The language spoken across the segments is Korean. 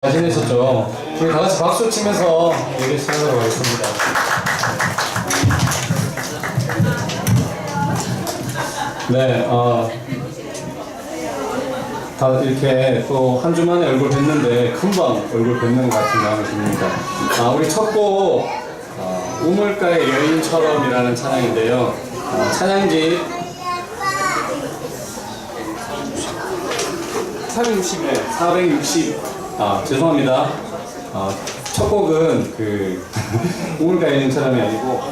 잘 지내셨죠? 우리 다 같이 박수 치면서 예배 시작하도록 하겠습니다. 네, 다 이렇게 또 한 주 만에 얼굴 뵀는데 금방 얼굴 뵙는 것 같은 마음이 듭니다. 우리 첫 곡 우물가의 여인처럼이라는 찬양인데요. 찬양집 460. 죄송합니다. 첫 곡은 우물가의 여인처럼이 아니고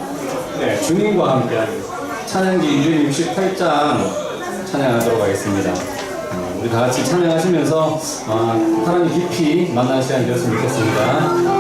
주님과 함께하는 찬양기 268장 찬양하도록 하겠습니다. 우리 다 같이 찬양하시면서 하나님 깊이 만나는 시간 되었으면 좋겠습니다.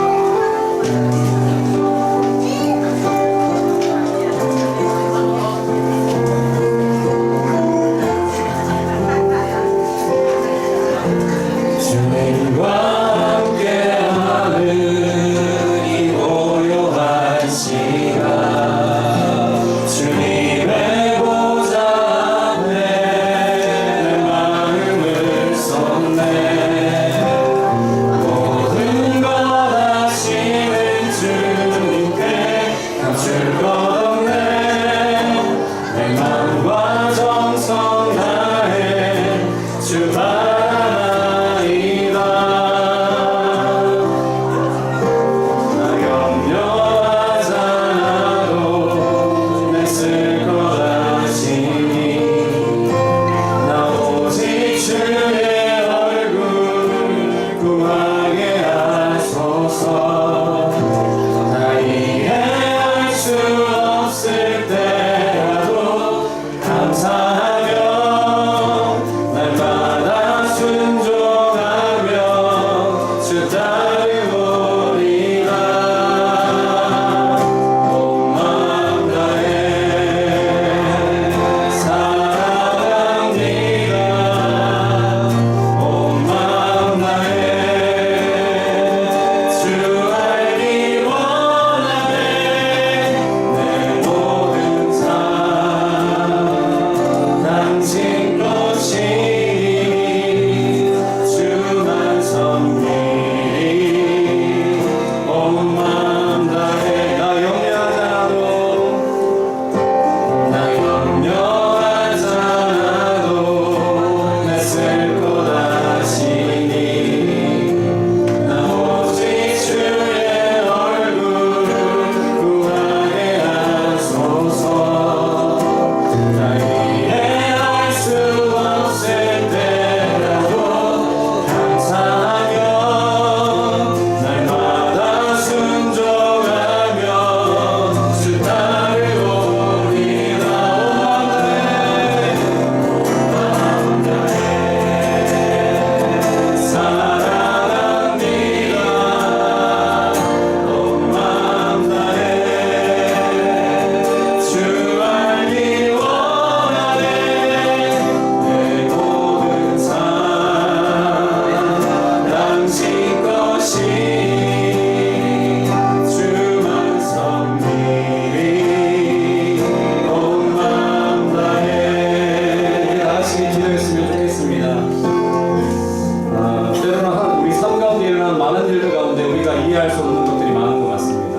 이해할 수 없는 것들이 많은 것 같습니다.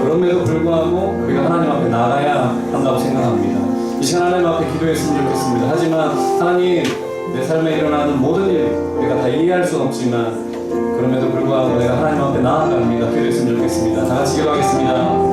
그럼에도 불구하고 우리가 하나님 앞에 나가야 한다고 생각합니다. 이 시간 하나님 앞에 기도했으면 좋겠습니다. 하지만 하나님, 내 삶에 일어나는 모든 일 내가 다 이해할 수는 없지만 그럼에도 불구하고 내가 하나님 앞에 나아갑니다. 기도했으면 좋겠습니다. 다 같이 기도하겠습니다.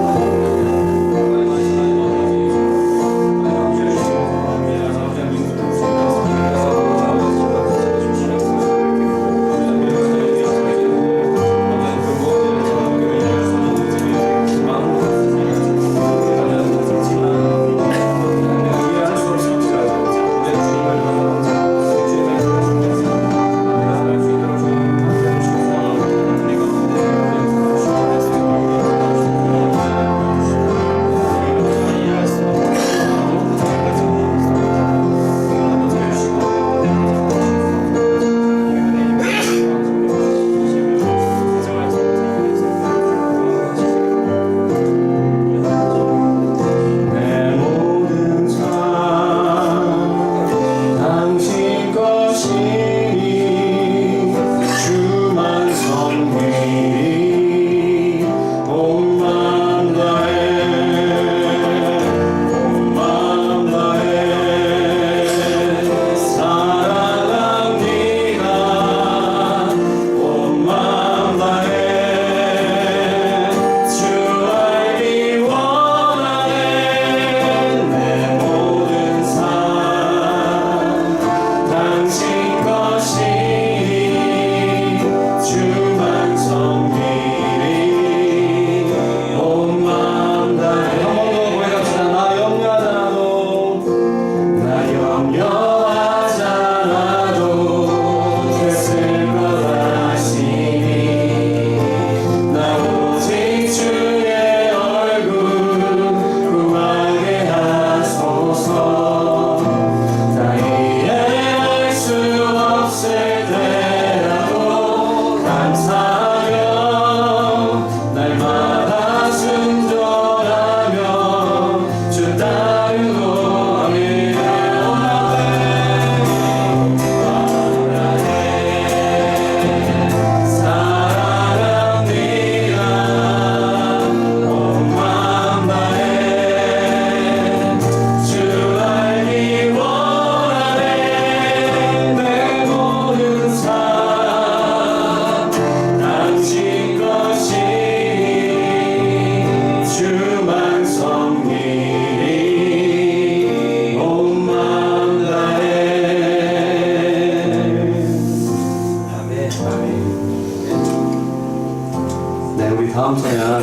네, 우리 다음 찬양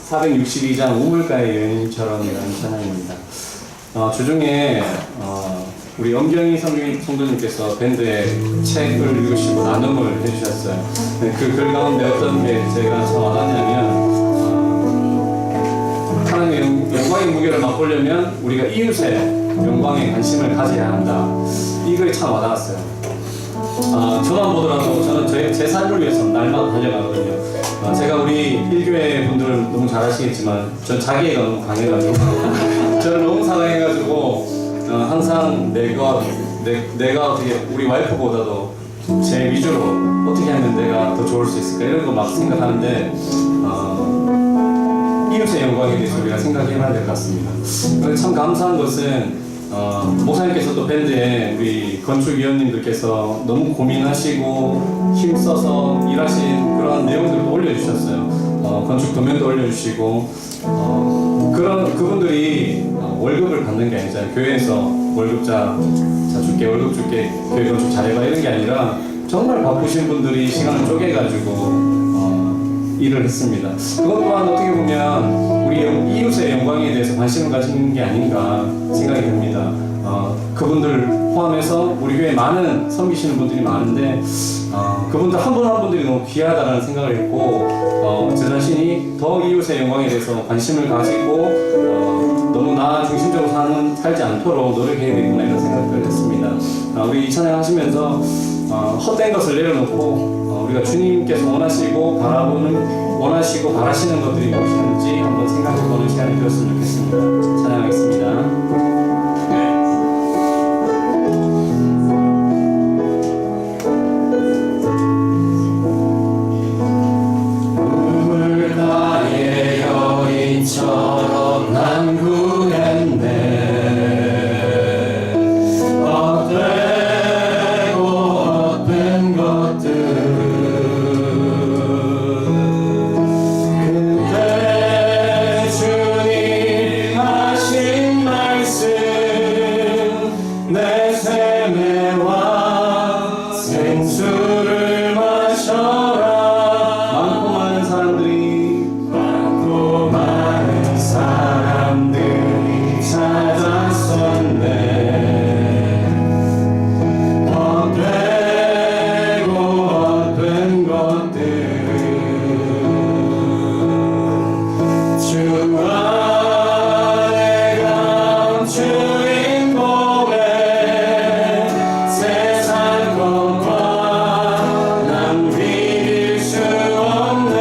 462장 우물가의 여인처럼이라는 찬양입니다. 주중에 우리 엄경희 성도님께서 밴드의 책을 읽으시고 나눔을 해주셨어요. 그 글 가운데 어떤 게 제가 참 와닿냐면 하나님의 영광의 무게를 맛보려면 우리가 이웃의 영광에 관심을 가져야 한다. 이 글이 참 와닿았어요. 저만 보더라도 저는 제 삶을 위해서 날마다 달려가거든요. 제가 우리 1교회 분들은 너무 잘 아시겠지만 전 자기애가 너무 강해가지고 저를 너무 사랑해가지고 항상 내가 어떻게 우리 와이프보다도 제 위주로 어떻게 하면 내가 더 좋을 수 있을까 이런 거 막 생각하는데 이웃의 영광에 대해서 우리가 생각해봐야 될 것 같습니다. 참 감사한 것은 목사님께서도 밴드에 우리 건축위원님들께서 너무 고민하시고 힘써서 일하신 그런 내용들도 올려주셨어요. 건축 도면도 올려주시고 그분들이 월급을 받는 게 아니잖아요. 교회에서 월급자 줄게 월급 줄게 교회 건축 잘해봐 이런 게 아니라 정말 바쁘신 분들이 시간을 쪼개가지고 일을 했습니다. 그것 또한 어떻게 보면 우리 이웃의 영광에 대해서 관심을 가지는 게 아닌가 생각이 듭니다. 그분들 포함해서 우리 교회에 많은 섬기시는 분들이 많은데 그분들 한 분 한 분들이 너무 귀하다는 생각을 했고 제 자신이 더 이웃의 영광에 대해서 관심을 가지고 너무 나 중심적으로 살지 않도록 노력해야 되겠구나 이런 생각을 했습니다. 우리 이 찬양 하시면서 헛된 것을 내려놓고 우리가 주님께서 원하시고 바라시는 것들이 무엇인지 한번 생각해보는 시간이 되었으면 좋겠습니다. 찬양하겠습니다. 처럼 난 구했네. 헛되고 헛된 것들은 그때 주님 하신 말씀 내 샘에와 생수를 마셔라. 많고 많은 사람들이 찾았었네. 헛되고 헛된 것들은 주와 내 감추인 몸에 세상 것과 난 비길 수 없네.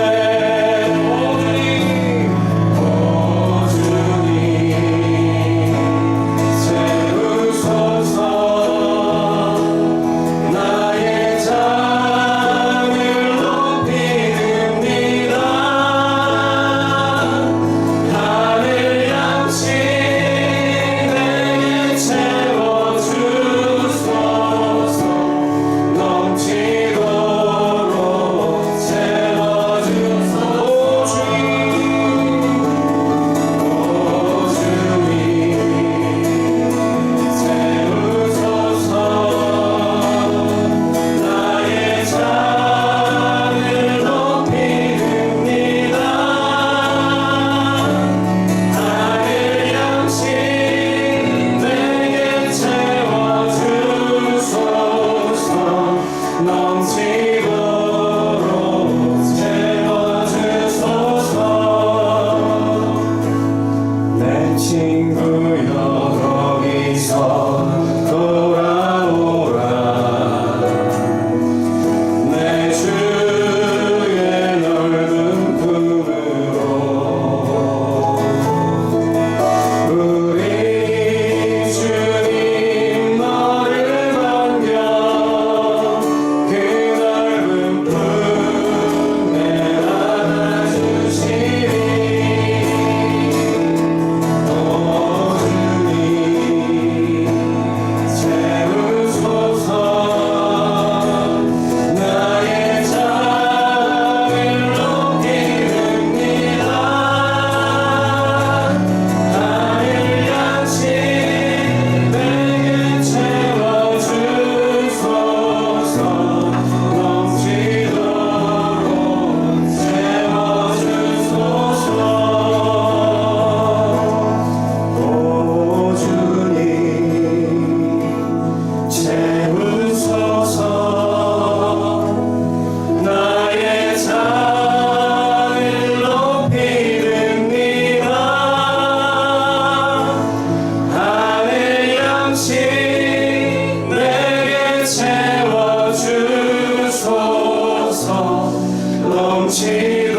넘치도록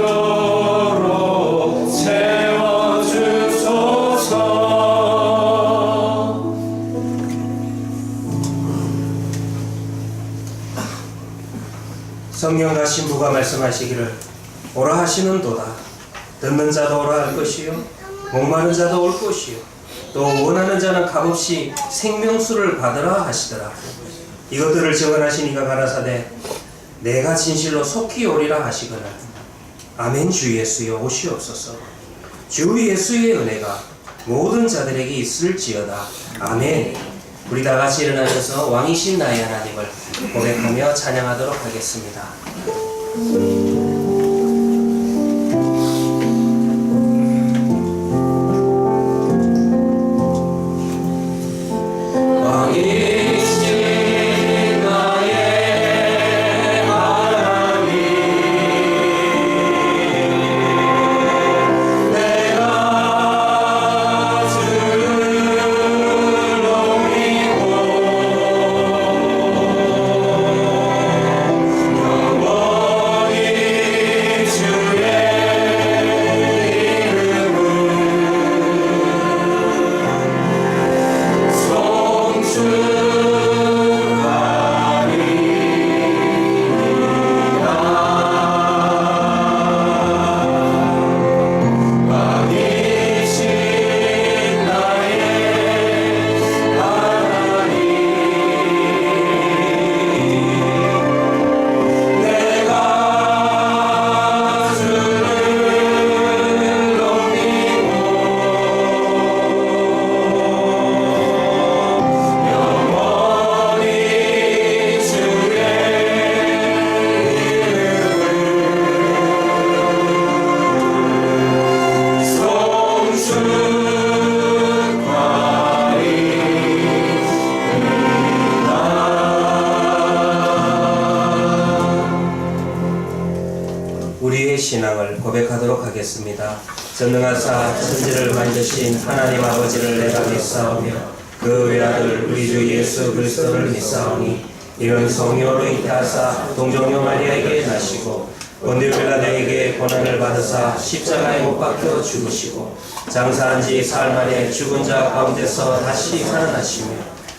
채워주소서. 성령과 신부가 말씀하시기를 오라 하시는도다. 듣는 자도 오라 할 것이요 목마른 자도 올 것이요 또 원하는 자는 값없이 생명수를 받으라 하시더라. 이것들을 증언하신 이가 가라사대 내가 진실로 속히 오리라 하시거늘. 아멘. 주 예수여 오시옵소서. 주 예수의 은혜가 모든 자들에게 있을지어다. 아멘. 우리 다 같이 일어나셔서 왕이신 나의 하나님을 고백하며 찬양하도록 하겠습니다. 왕이신 나의 하나님, 내가 주를 높이고 영원히 주의 우리의 신앙을 고백하도록 하겠습니다. 전능하사 천지를 만드신 하나님 아버지를 내가 믿사오며 그 외아들 우리 주 예수 그리스도를 믿사오니 이는 성령으로 잉태하사 동정녀 마리아에게 나시고 본디오 빌라도에게 고난을 받으사 십자가에 못 박혀 죽으시고 장사한 지 사흘 만에 죽은 자 가운데서 다시 살아나시며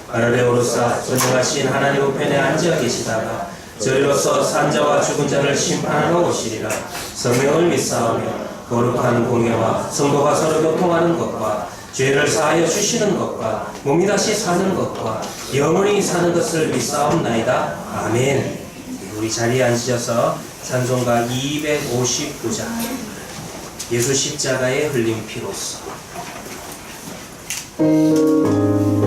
하늘에 오르사 전능하신 하나님 우편에 앉아 계시다가 저희로서 산자와 죽은 자를 심판하러 오시리라. 성령을 믿사오며 거룩한 공예와 성도가 서로 교통하는 것과 죄를 사하여 주시는 것과 몸이 다시 사는 것과 영원히 사는 것을 믿사옵나이다. 아멘. 우리 자리에 앉으셔서 찬송가 259장 예수 십자가의 흘린 피로써. 예수의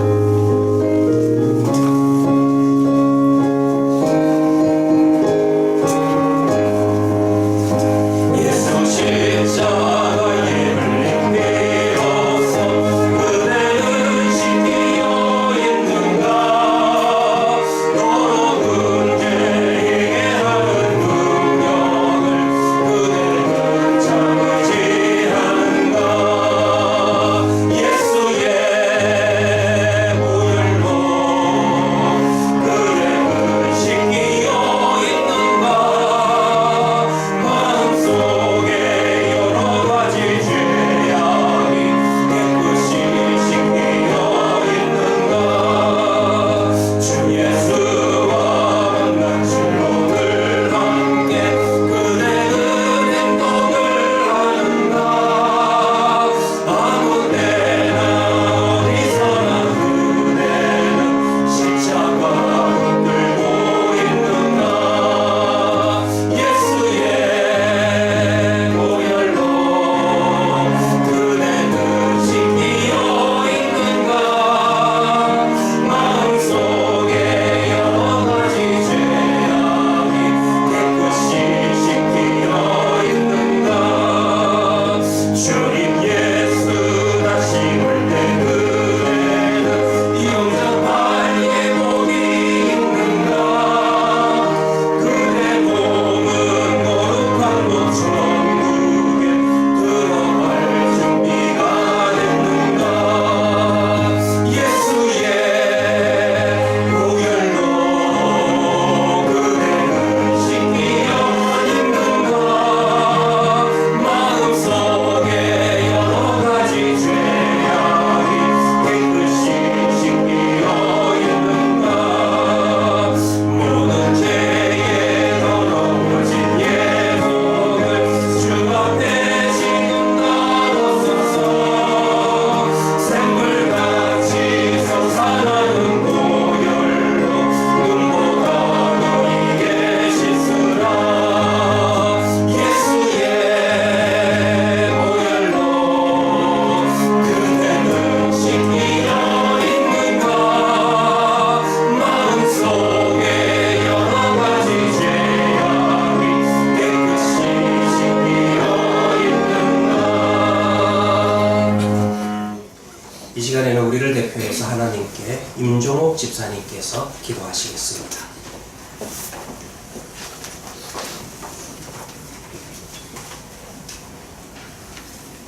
집사님께서 기도하시겠습니다.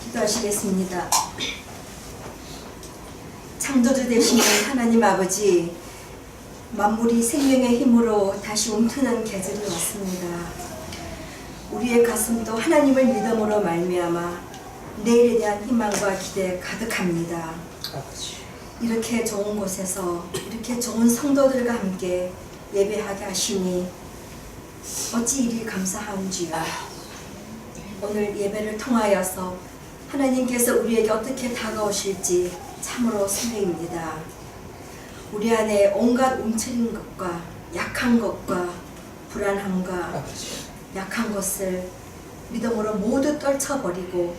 기도하시겠습니다. 창조주 되시는 하나님 아버지, 만물이 생명의 힘으로 다시 움트는 계절이 왔습니다. 우리의 가슴도 하나님을 믿음으로 말미암아 내일에 대한 희망과 기대 가득합니다. 아버지. 이렇게 좋은 곳에서 이렇게 좋은 성도들과 함께 예배하게 하시니 어찌 이리 감사한지요. 오늘 예배를 통하여서 하나님께서 우리에게 어떻게 다가오실지 참으로 설레입니다. 우리 안에 온갖 움츠린 것과 약한 것과 불안함과 아버지. 약한 것을 믿음으로 모두 떨쳐버리고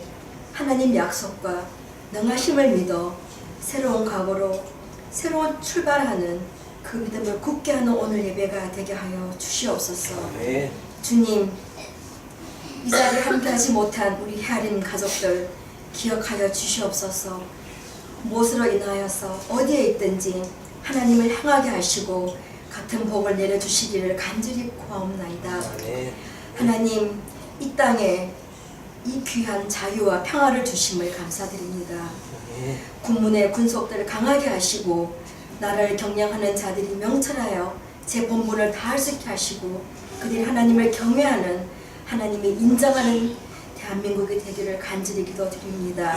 하나님 약속과 능하심을 믿어 새로운 각오로 새로운 출발하는 그 믿음을 굳게 하는 오늘 예배가 되게 하여 주시옵소서. 아멘. 주님, 이 자리에 함께하지 못한 우리 헤아린 가족들 기억하여 주시옵소서. 무엇으로 인하여서 어디에 있든지 하나님을 향하게 하시고 같은 복을 내려주시기를 간절히 구하옵나이다. 아멘. 하나님, 이 땅에 이 귀한 자유와 평화를 주심을 감사드립니다. 아멘. 군문의 군속들을 강하게 하시고 나라를 경영하는 자들이 명철하여 제 본분을 다할 수 있게 하시고 그들이 하나님을 경외하는 하나님이 인정하는 대한민국이 되기를 간절히 기도드립니다.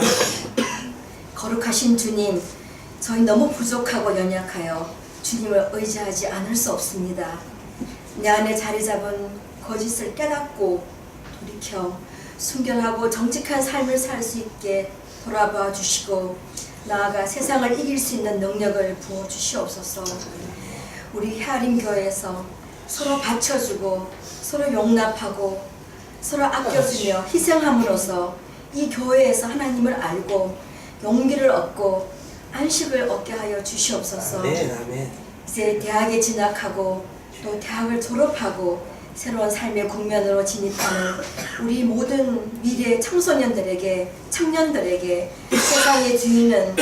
거룩하신 주님, 저희 너무 부족하고 연약하여 주님을 의지하지 않을 수 없습니다. 내 안에 자리 잡은 거짓을 깨닫고 돌이켜 순결하고 정직한 삶을 살 수 있게 돌아봐 주시고 나아가 세상을 이길 수 있는 능력을 부어 주시옵소서. 우리 헤아림 교회에서 서로 받쳐주고 서로 용납하고 서로 아껴주며 희생함으로써 이 교회에서 하나님을 알고 용기를 얻고 안식을 얻게 하여 주시옵소서. 아멘. 아멘. 이제 대학에 진학하고 또 대학을 졸업하고 새로운 삶의 국면으로 진입하는 우리 모든 미래 청소년들에게 청년들에게 세상의 주인은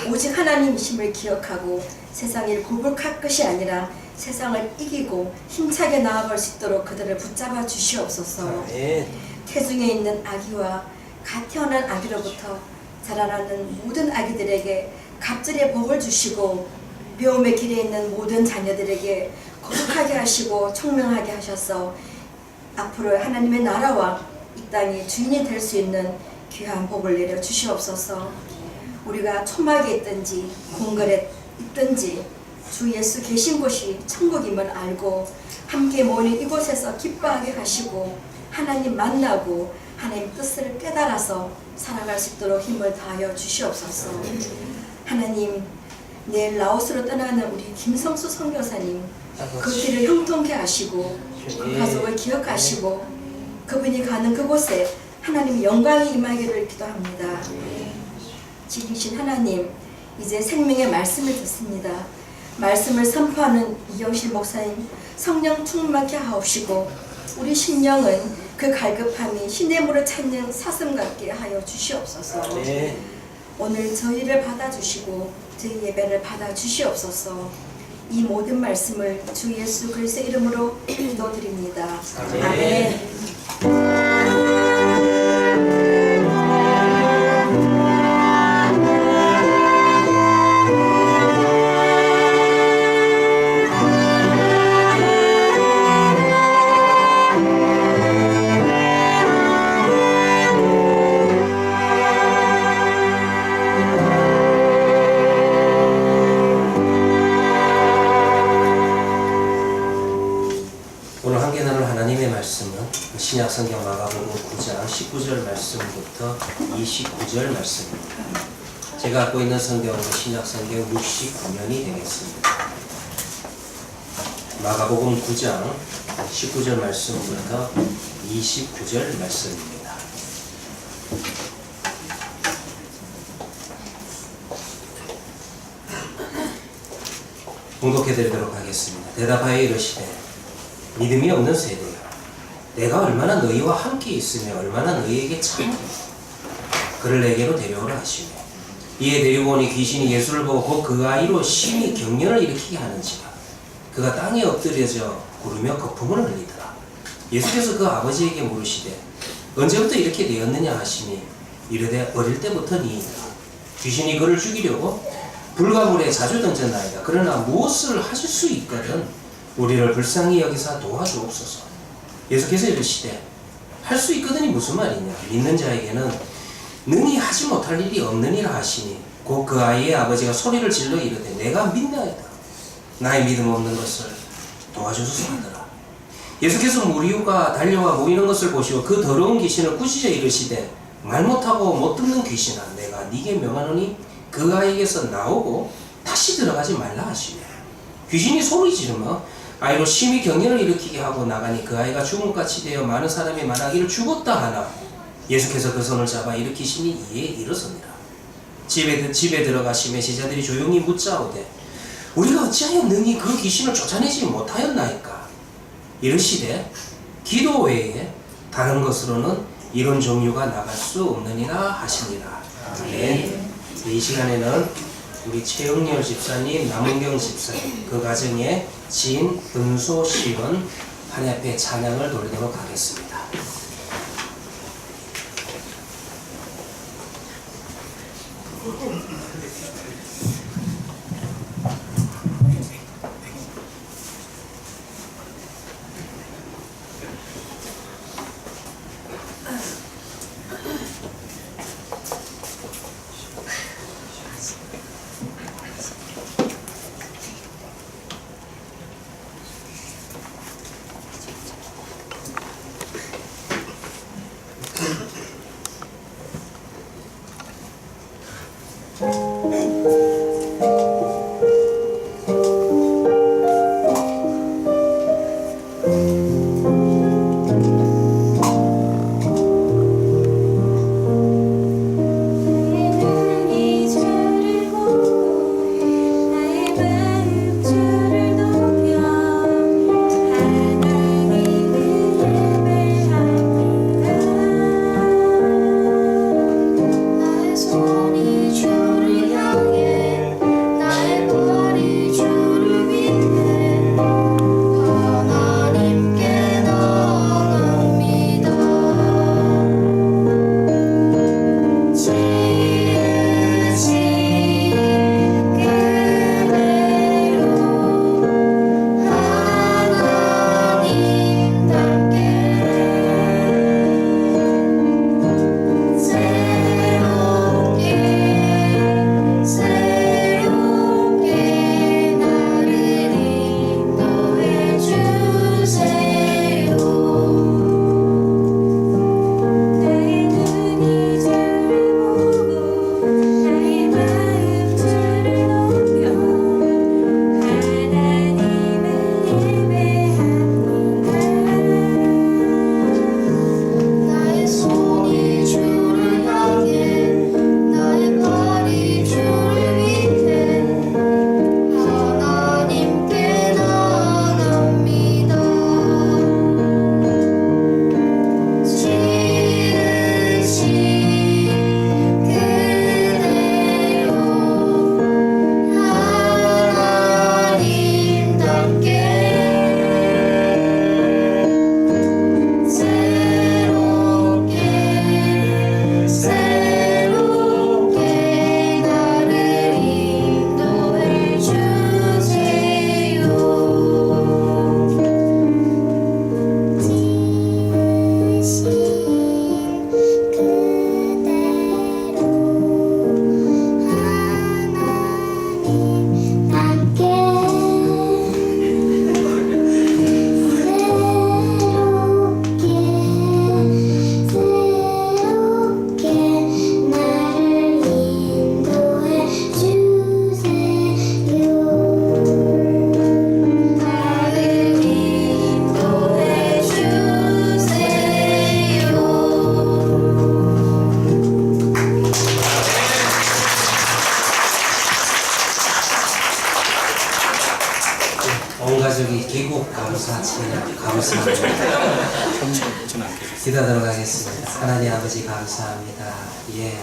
오직 하나님이심을 기억하고 세상을 굴복할 것이 아니라 세상을 이기고 힘차게 나아갈 수 있도록 그들을 붙잡아 주시옵소서. 아멘. 태중에 있는 아기와 갓 태어난 아기로부터 자라나는 모든 아기들에게 갑절의 복을 주시고 배움의 길에 있는 모든 자녀들에게 거룩하게 하시고 총명하게 하셔서 앞으로 하나님의 나라와 이 땅의 주인이 될 수 있는 귀한 복을 내려 주시옵소서. 우리가 초막에 있든지 궁궐에 있든지 주 예수 계신 곳이 천국임을 알고 함께 모이는 이곳에서 기뻐하게 하시고 하나님 만나고 하나님 뜻을 깨달아서 살아갈 수 있도록 힘을 다하여 주시옵소서. 하나님, 내일 라오스로 떠나는 우리 김성수 선교사님 그 길을 형통케 하시고 그 가족을 기억하시고 그분이 가는 그곳에 하나님의 영광이 임하기를 기도합니다. 지키신 하나님, 이제 생명의 말씀을 듣습니다. 말씀을 선포하는 이영실 목사님 성령 충만케 하옵시고 우리 심령은 그 갈급함이 시냇물을 찾는 사슴 같게 하여 주시옵소서. 네. 오늘 저희를 받아주시고 저희 예배를 받아주시옵소서. 이 모든 말씀을 주 예수 그리스도의 이름으로 기도드립니다. 아멘. 아멘. 오늘 함께 나눌 하나님의 말씀은 신약 성경 마가복음 9장 19절 말씀부터 29절 말씀입니다. 제가 갖고 있는 성경은 신약 성경 69년이 되겠습니다. 마가복음 9장 19절 말씀부터 29절 말씀입니다. 봉독해 드리도록 하겠습니다. 대답하여 이르시되 믿음이 없는 세대여, 내가 얼마나 너희와 함께 있으며 얼마나 너희에게 참으며 그를 내게로 데려오라 하시며 이에 데리고 오니 귀신이 예수를 보고 곧 그 아이로 심히 경련을 일으키게 하는지라. 그가 땅에 엎드려져 구르며 거품을 흘리더라. 예수께서 그 아버지에게 물으시되 언제부터 이렇게 되었느냐 하시니 이르되 어릴 때부터니이다. 귀신이 그를 죽이려고 불과 물에 자주 던졌나이다. 그러나 무엇을 하실 수 있거든 우리를 불쌍히 여기사 도와주옵소서. 예수께서 이르시되 할 수 있거든이 무슨 말이냐. 믿는 자에게는 능히 하지 못할 일이 없느니라 하시니 곧 그 아이의 아버지가 소리를 질러 이르되 내가 믿나이다. 나의 믿음 없는 것을 도와주소서 하더라. 예수께서 무리가 달려와 모이는 것을 보시고 그 더러운 귀신을 꾸짖어 이르시되 말 못하고 못 듣는 귀신아 내가 네게 명하노니 그 아이에게서 나오고 다시 들어가지 말라 하시며 귀신이 소리 지르며 아이로 심히 경련을 일으키게 하고 나가니 그 아이가 죽음같이 되어 많은 사람이 말하기를 죽었다 하나 예수께서 그 손을 잡아 일으키시니 이에 일어섭니다. 집에 들어가시매 제자들이 조용히 묻자오되 우리가 어찌하여 능히 그 귀신을 쫓아내지 못하였나이까. 이르시되 기도 외에 다른 것으로는 이런 종류가 나갈 수 없느니라 하시니라. 아멘. 이 시간에는 우리 최영렬 집사님, 남은경 집사님, 그 가정의 지인, 은소, 시원 한 앞에 찬양을 돌리도록 하겠습니다. 가족이 귀국 감사 찬양 감사합니다. 기도하도록 하겠습니다. 하나님 아버지 감사합니다. 예,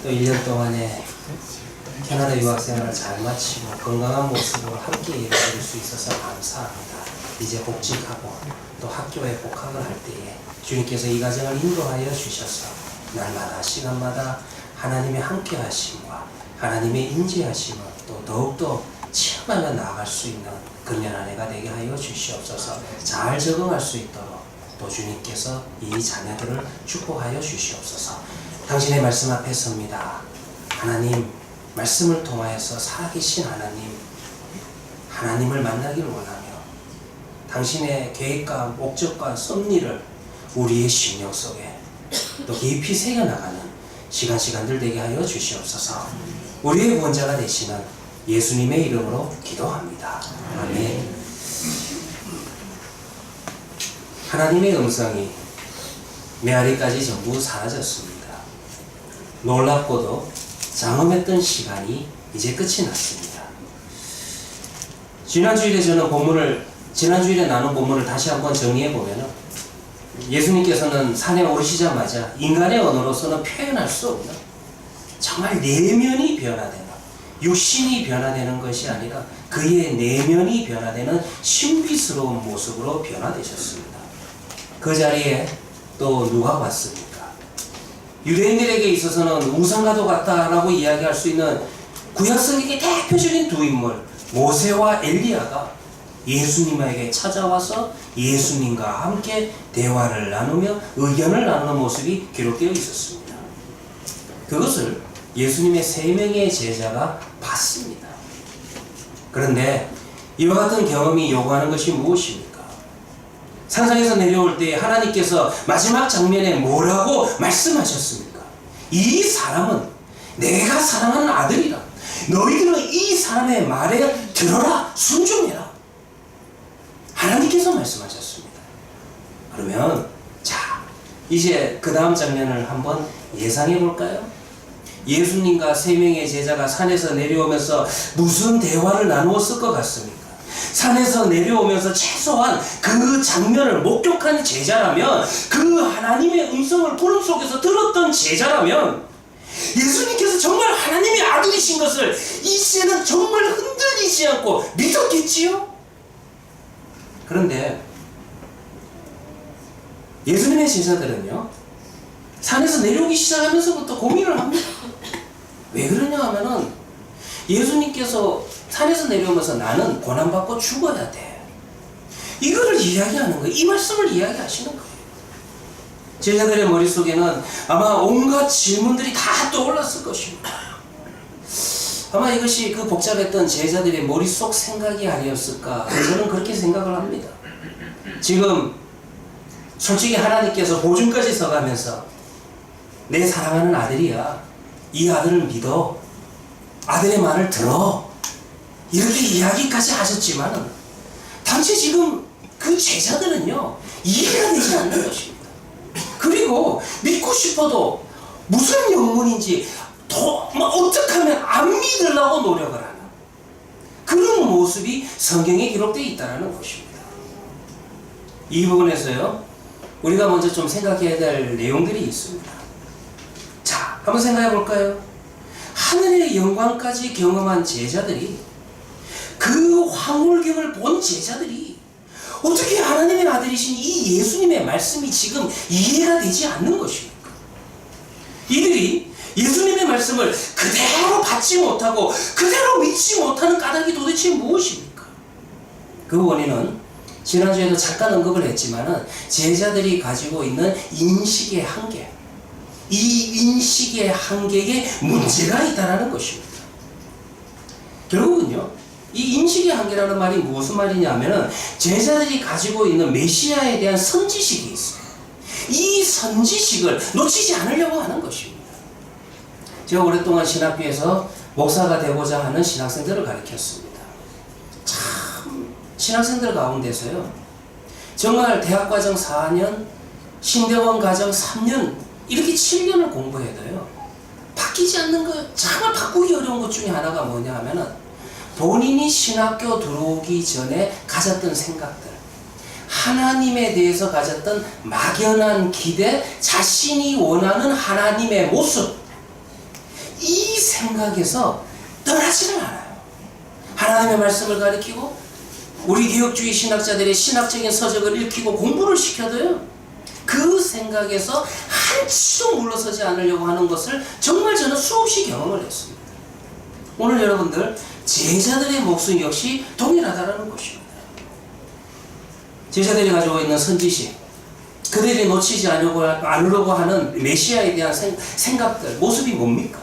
또 1년 동안에 캐나다 유학생활을 잘 마치고 건강한 모습으로 함께 이루어질 수 있어서 감사합니다. 이제 복직하고 또 학교에 복학을 할 때에 주님께서 이 가정을 인도하여 주셔서 날마다 시간마다 하나님의 함께 하심과 하나님의 임재하심을 또 더욱더 체험하며 나아갈 수 있는 금년 한 해가 되게 하여 주시옵소서. 잘 적응할 수 있도록 또 주님께서 이 자녀들을 축복하여 주시옵소서. 당신의 말씀 앞에 섭니다. 하나님, 말씀을 통하여서 살아계신 하나님을 만나기를 원하며 당신의 계획과 목적과 섭리를 우리의 심령 속에 또 깊이 새겨나가는 시간들 되게 하여 주시옵소서. 우리의 구원자가 되시는 예수님의 이름으로 기도합니다. 아멘. 하나님의 음성이 메아리까지 전부 사라졌습니다. 놀랍고도 장엄했던 시간이 이제 끝이 났습니다. 지난주일에 나눈 본문을 다시 한번 정리해 보면은 예수님께서는 산에 오르시자마자 인간의 언어로서는 표현할 수 없는 정말 내면이 변화되는, 육신이 변화되는 것이 아니라 그의 내면이 변화되는 신비스러운 모습으로 변화되셨습니다. 그 자리에 또 누가 왔습니까? 유대인들에게 있어서는 우상과도 같다라고 이야기할 수 있는 구약성경의 대표적인 두 인물 모세와 엘리야가 예수님에게 찾아와서 예수님과 함께 대화를 나누며 의견을 나누는 모습이 기록되어 있었습니다. 그것을 예수님의 3명의 제자가 봤습니다. 그런데 이와 같은 경험이 요구하는 것이 무엇입니까? 산상에서 내려올 때 하나님께서 마지막 장면에 뭐라고 말씀하셨습니까? 이 사람은 내가 사랑하는 아들이라. 너희들은 이 사람의 말에 들어라, 순종해라. 하나님께서 말씀하셨습니다. 그러면 자, 이제 그 다음 장면을 한번 예상해 볼까요? 예수님과 3명의 제자가 산에서 내려오면서 무슨 대화를 나누었을 것 같습니까? 산에서 내려오면서 최소한 그 장면을 목격한 제자라면, 그 하나님의 음성을 구름 속에서 들었던 제자라면 예수님께서 정말 하나님의 아들이신 것을 이제는 정말 흔들리지 않고 믿었겠지요? 그런데 예수님의 제자들은요, 산에서 내려오기 시작하면서부터 고민을 합니다. 왜 그러냐 하면은 예수님께서 산에서 내려오면서 나는 고난받고 죽어야 돼, 이거를 이야기하는 거예요. 이 말씀을 이야기하시는 거예요. 제자들의 머릿속에는 아마 온갖 질문들이 다 떠올랐을 것입니다. 아마 이것이 그 복잡했던 제자들의 머릿속 생각이 아니었을까, 저는 그렇게 생각을 합니다. 지금 솔직히 하나님께서 보증까지 서가면서 내 사랑하는 아들이야, 이 아들을 믿어, 아들의 말을 들어, 이렇게 이야기까지 하셨지만 단지 지금 그 제자들은요, 이해가 되지 않는 것입니다. 그리고 믿고 싶어도 무슨 영문인지 어떻게 하면 안 믿으려고 노력을 하는 그런 모습이 성경에 기록되어 있다는 것입니다. 이 부분에서요, 우리가 먼저 좀 생각해야 될 내용들이 있습니다. 자, 한번 생각해 볼까요? 하늘의 영광까지 경험한 제자들이, 그 황홀경을 본 제자들이 어떻게 하나님의 아들이신 이 예수님의 말씀이 지금 이해가 되지 않는 것입니까? 이들이 예수님의 말씀을 그대로 받지 못하고 그대로 믿지 못하는 까닭이 도대체 무엇입니까? 그 원인은 지난주에도 잠깐 언급을 했지만은 제자들이 가지고 있는 인식의 한계, 이 인식의 한계에 문제가 있다는 것입니다. 결국은요, 이 인식의 한계라는 말이 무슨 말이냐면은 제자들이 가지고 있는 메시아에 대한 선지식이 있어요. 이 선지식을 놓치지 않으려고 하는 것입니다. 제가 오랫동안 신학교에서 목사가 되고자 하는 신학생들을 가르쳤습니다. 참 신학생들 가운데서요, 정말 대학과정 4년, 신대원 과정 3년, 이렇게 7년을 공부해도요, 바뀌지 않는 거, 정말 바꾸기 어려운 것 중에 하나가 뭐냐 하면은 본인이 신학교 들어오기 전에 가졌던 생각들, 하나님에 대해서 가졌던 막연한 기대, 자신이 원하는 하나님의 모습, 이 생각에서 떠나지를 않아요. 하나님의 말씀을 가리키고 우리 개혁주의 신학자들의 신학적인 서적을 읽히고 공부를 시켜도요, 그 생각에서 한치도 물러서지 않으려고 하는 것을 정말 저는 수없이 경험을 했습니다. 오늘 여러분들 제자들의 목숨 역시 동일하다는 것입니다. 제자들이 가지고 있는 선지식, 그들이 놓치지 않으려고 하는 메시아에 대한 생각들, 모습이 뭡니까?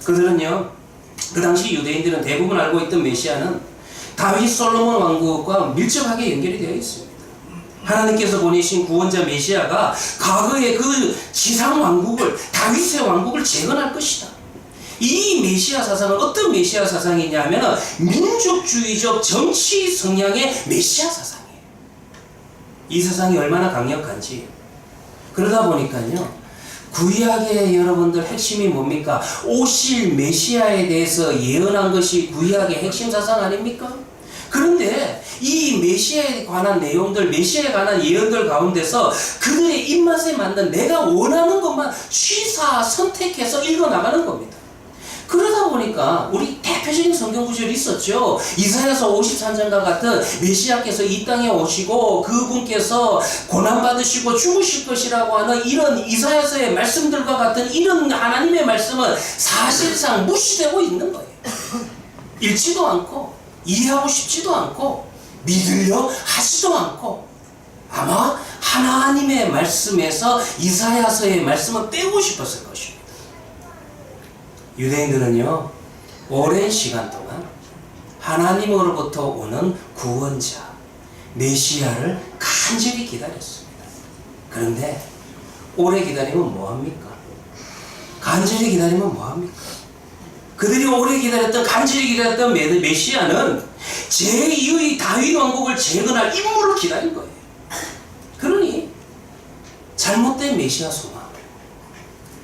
그들은요, 그 당시 유대인들은 대부분 알고 있던 메시아는 다윗 솔로몬 왕국과 밀접하게 연결이 되어 있습니다. 하나님께서 보내신 구원자 메시아가 과거의 그 지상 왕국을, 다윗의 왕국을 재건할 것이다. 이 메시아 사상은 어떤 메시아 사상이냐면 민족주의적 정치 성향의 메시아 사상이에요. 이 사상이 얼마나 강력한지. 그러다 보니까요, 구약의 여러분들 핵심이 뭡니까? 오실 메시아에 대해서 예언한 것이 구약의 핵심 사상 아닙니까? 그런데 이 메시아에 관한 내용들, 메시아에 관한 예언들 가운데서 그들의 입맛에 맞는 내가 원하는 것만 취사 선택해서 읽어나가는 겁니다. 그러다 보니까 우리 대표적인 성경 구절이 있었죠. 이사야서 53장과 같은 메시아께서 이 땅에 오시고 그분께서 고난받으시고 죽으실 것이라고 하는 이런 이사야서의 말씀들과 같은 이런 하나님의 말씀은 사실상 무시되고 있는 거예요. 읽지도 않고 이해하고 싶지도 않고 믿으려 하지도 않고, 아마 하나님의 말씀에서 이사야서의 말씀을 빼고 싶었을 것입니다. 유대인들은요, 오랜 시간 동안 하나님으로부터 오는 구원자 메시아를 간절히 기다렸습니다. 그런데 오래 기다리면 뭐합니까? 간절히 기다리면 뭐합니까? 그들이 오래 기다렸던, 간절히 기다렸던 메시아는 제2의 다윗 왕국을 재건할 인물을 기다린 거예요. 그러니 잘못된 메시아 소망,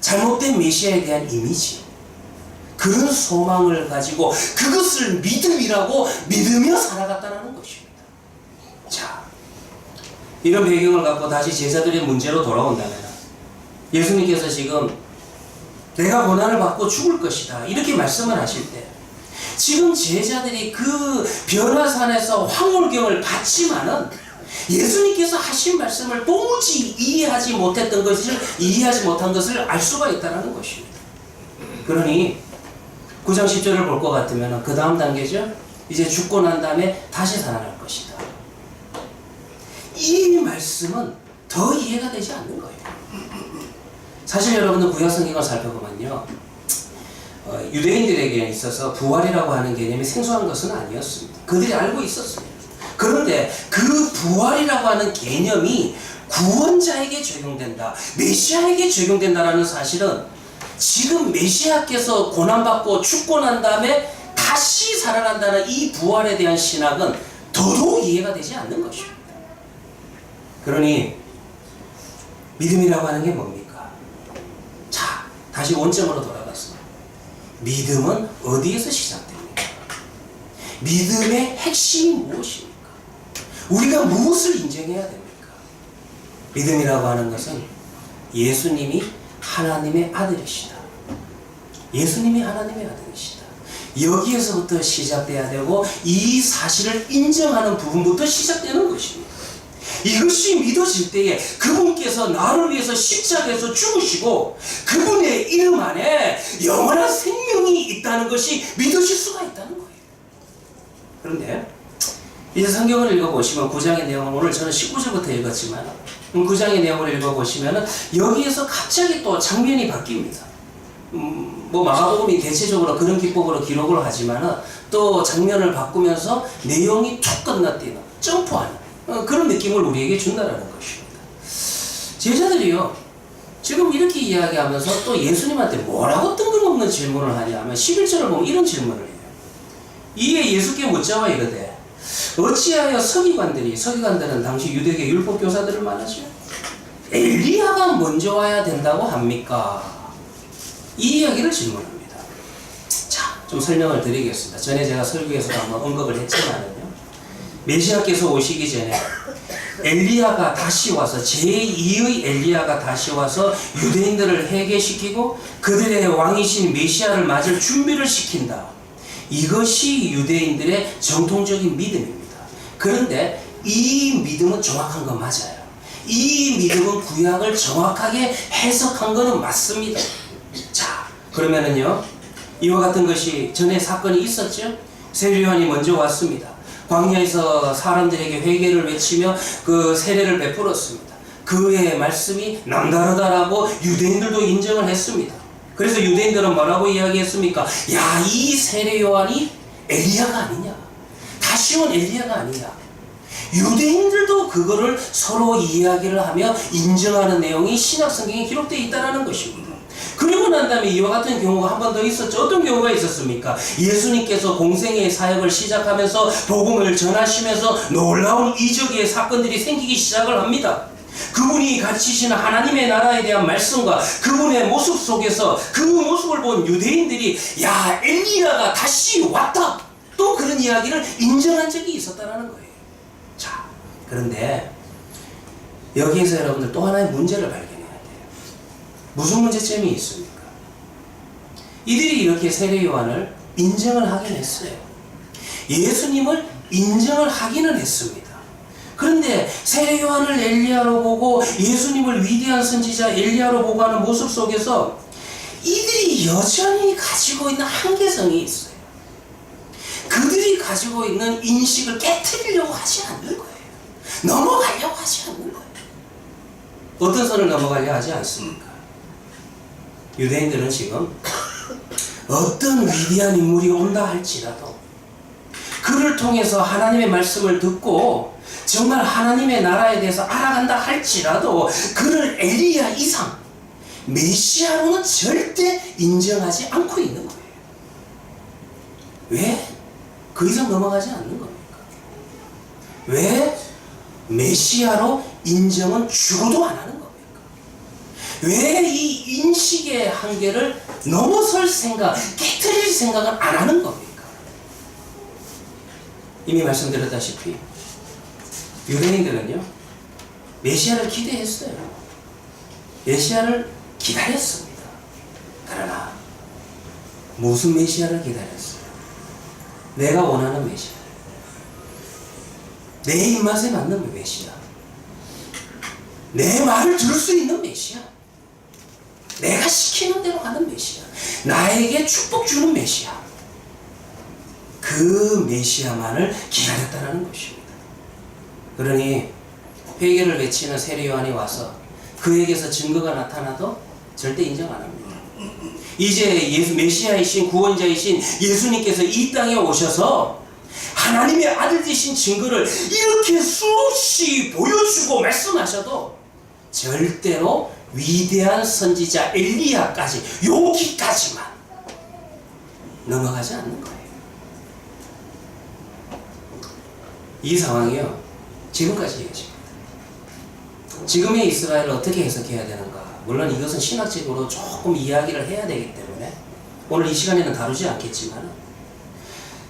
잘못된 메시아에 대한 이미지, 그런 소망을 가지고 그것을 믿음이라고 믿으며 살아갔다는 것입니다. 자, 이런 배경을 갖고 다시 제자들의 문제로 돌아온다면, 예수님께서 지금 내가 고난을 받고 죽을 것이다 이렇게 말씀을 하실 때, 지금 제자들이 그 변화산에서 황홀경을 받지만은 예수님께서 하신 말씀을 도무지 이해하지 못한 것을 알 수가 있다는 것입니다. 그러니 9장 10절을 볼 것 같으면 그 다음 단계죠. 이제 죽고 난 다음에 다시 살아날 것이다. 이 말씀은 더 이해가 되지 않는 거예요. 사실 여러분들 구약 성경을 살펴보면요, 유대인들에게 있어서 부활이라고 하는 개념이 생소한 것은 아니었습니다. 그들이 알고 있었습니다. 그런데 그 부활이라고 하는 개념이 구원자에게 적용된다, 메시아에게 적용된다라는 사실은 지금 메시아께서 고난받고 죽고 난 다음에 다시 살아난다는 이 부활에 대한 신학은 더더욱 이해가 되지 않는 것입니다. 그러니 믿음이라고 하는 게 뭡니까? 자, 다시 원점으로 돌아가서 믿음은 어디에서 시작됩니까? 믿음의 핵심이 무엇입니까? 우리가 무엇을 인정해야 됩니까? 믿음이라고 하는 것은 예수님이 하나님의 아들이시다. 예수님이 하나님의 아들이시다. 여기에서부터 시작돼야 되고, 이 사실을 인정하는 부분부터 시작되는 것입니다. 이것이 믿어질 때에 그분께서 나를 위해서 십자가에서 죽으시고 그분의 이름 안에 영원한 생명이 있다는 것이 믿어질 수가 있다는 거예요. 그런데 이제 성경을 읽어보시면 9장의 내용은, 오늘 저는 19절부터 읽었지만 9장의 내용을 읽어보시면 여기에서 갑자기 또 장면이 바뀝니다. 마가복음이 대체적으로 그런 기법으로 기록을 하지만 또 장면을 바꾸면서 내용이 툭 건너뛰는, 점프하는 그런 느낌을 우리에게 준다는 것입니다. 제자들이요, 지금 이렇게 이야기하면서 또 예수님한테 뭐라고 뜬금없는 질문을 하냐면 11절을 보면 이런 질문을 해요. 이에 예수께 묻자와 이르되 어찌하여 서기관들은 당시 유대계 율법교사들을 말하죠. 엘리야가 먼저 와야 된다고 합니까? 이 이야기를 질문합니다. 자, 좀 설명을 드리겠습니다. 전에 제가 설교에서도 한번 언급을 했지만은요, 메시아께서 오시기 전에 엘리야가 다시 와서 제2의 엘리야가 다시 와서 유대인들을 회개시키고 그들의 왕이신 메시아를 맞을 준비를 시킨다. 이것이 유대인들의 정통적인 믿음입니다. 그런데 이 믿음은 정확한 건 맞아요. 이 믿음은 구약을 정확하게 해석한 것은 맞습니다. 자, 그러면은요, 이와 같은 것이 전에 사건이 있었죠. 세례요한이 먼저 왔습니다. 광야에서 사람들에게 회개를 외치며 그 세례를 베풀었습니다. 그의 말씀이 남다르다라고 유대인들도 인정을 했습니다. 그래서 유대인들은 뭐라고 이야기했습니까? 야, 이 세례요한이 엘리야가 아니냐? 다시 온 엘리야가 아니냐? 유대인들도 그거를 서로 이야기를 하며 인정하는 내용이 신약 성경에 기록되어 있다는 것입니다. 그리고 난 다음에 이와 같은 경우가 한 번 더 있었죠. 어떤 경우가 있었습니까? 예수님께서 공생의 사역을 시작하면서 복음을 전하시면서 놀라운 이적의 사건들이 생기기 시작을 합니다. 그분이 가지신 하나님의 나라에 대한 말씀과 그분의 모습 속에서 그 모습을 본 유대인들이 야, 엘리야가 다시 왔다! 또 그런 이야기를 인정한 적이 있었다는 거예요. 자, 그런데 여기에서 여러분들 또 하나의 문제를 발견해야 돼요. 무슨 문제점이 있습니까? 이들이 이렇게 세례요한을 인정을 하긴 했어요. 예수님을 인정을 하기는 했습니다. 그런데 세례요한을 엘리야로 보고 예수님을 위대한 선지자 엘리야로 보고 하는 모습 속에서 이들이 여전히 가지고 있는 한계성이 있어요. 그들이 가지고 있는 인식을 깨트리려고 하지 않는 거예요. 넘어가려고 하지 않는 거예요. 어떤 선을 넘어가려 하지 않습니까? 유대인들은 지금 어떤 위대한 인물이 온다 할지라도 그를 통해서 하나님의 말씀을 듣고 정말 하나님의 나라에 대해서 알아간다 할지라도 그를 엘리야 이상 메시아로는 절대 인정하지 않고 있는 거예요. 왜? 그 이상 넘어가지 않는 겁니까? 왜 메시아로 인정은 죽어도 안 하는 겁니까? 왜 이 인식의 한계를 넘어설 생각, 깨트릴 생각은 안 하는 겁니까? 이미 말씀드렸다시피 유대인들은요, 메시아를 기대했어요. 메시아를 기다렸습니다. 그러나 무슨 메시아를 기다렸어요? 내가 원하는 메시아, 내 입맛에 맞는 메시아, 내 말을 들을 수 있는 메시아, 내가 시키는 대로 하는 메시아, 나에게 축복 주는 메시아, 그 메시아만을 기다렸다는 것입니다. 그러니 회개를 외치는 세례요한이 와서 그에게서 증거가 나타나도 절대 인정 안 합니다. 이제 메시아이신 구원자이신 예수님께서 이 땅에 오셔서 하나님의 아들 되신 증거를 이렇게 수없이 보여주고 말씀하셔도 절대로 위대한 선지자 엘리야까지 여기까지만 넘어가지 않는 거예요. 이 상황이요, 지금까지 이어집니다. 지금의 이스라엘을 어떻게 해석해야 되는가? 물론 이것은 신학적으로 조금 이야기를 해야 되기 때문에 오늘 이 시간에는 다루지 않겠지만,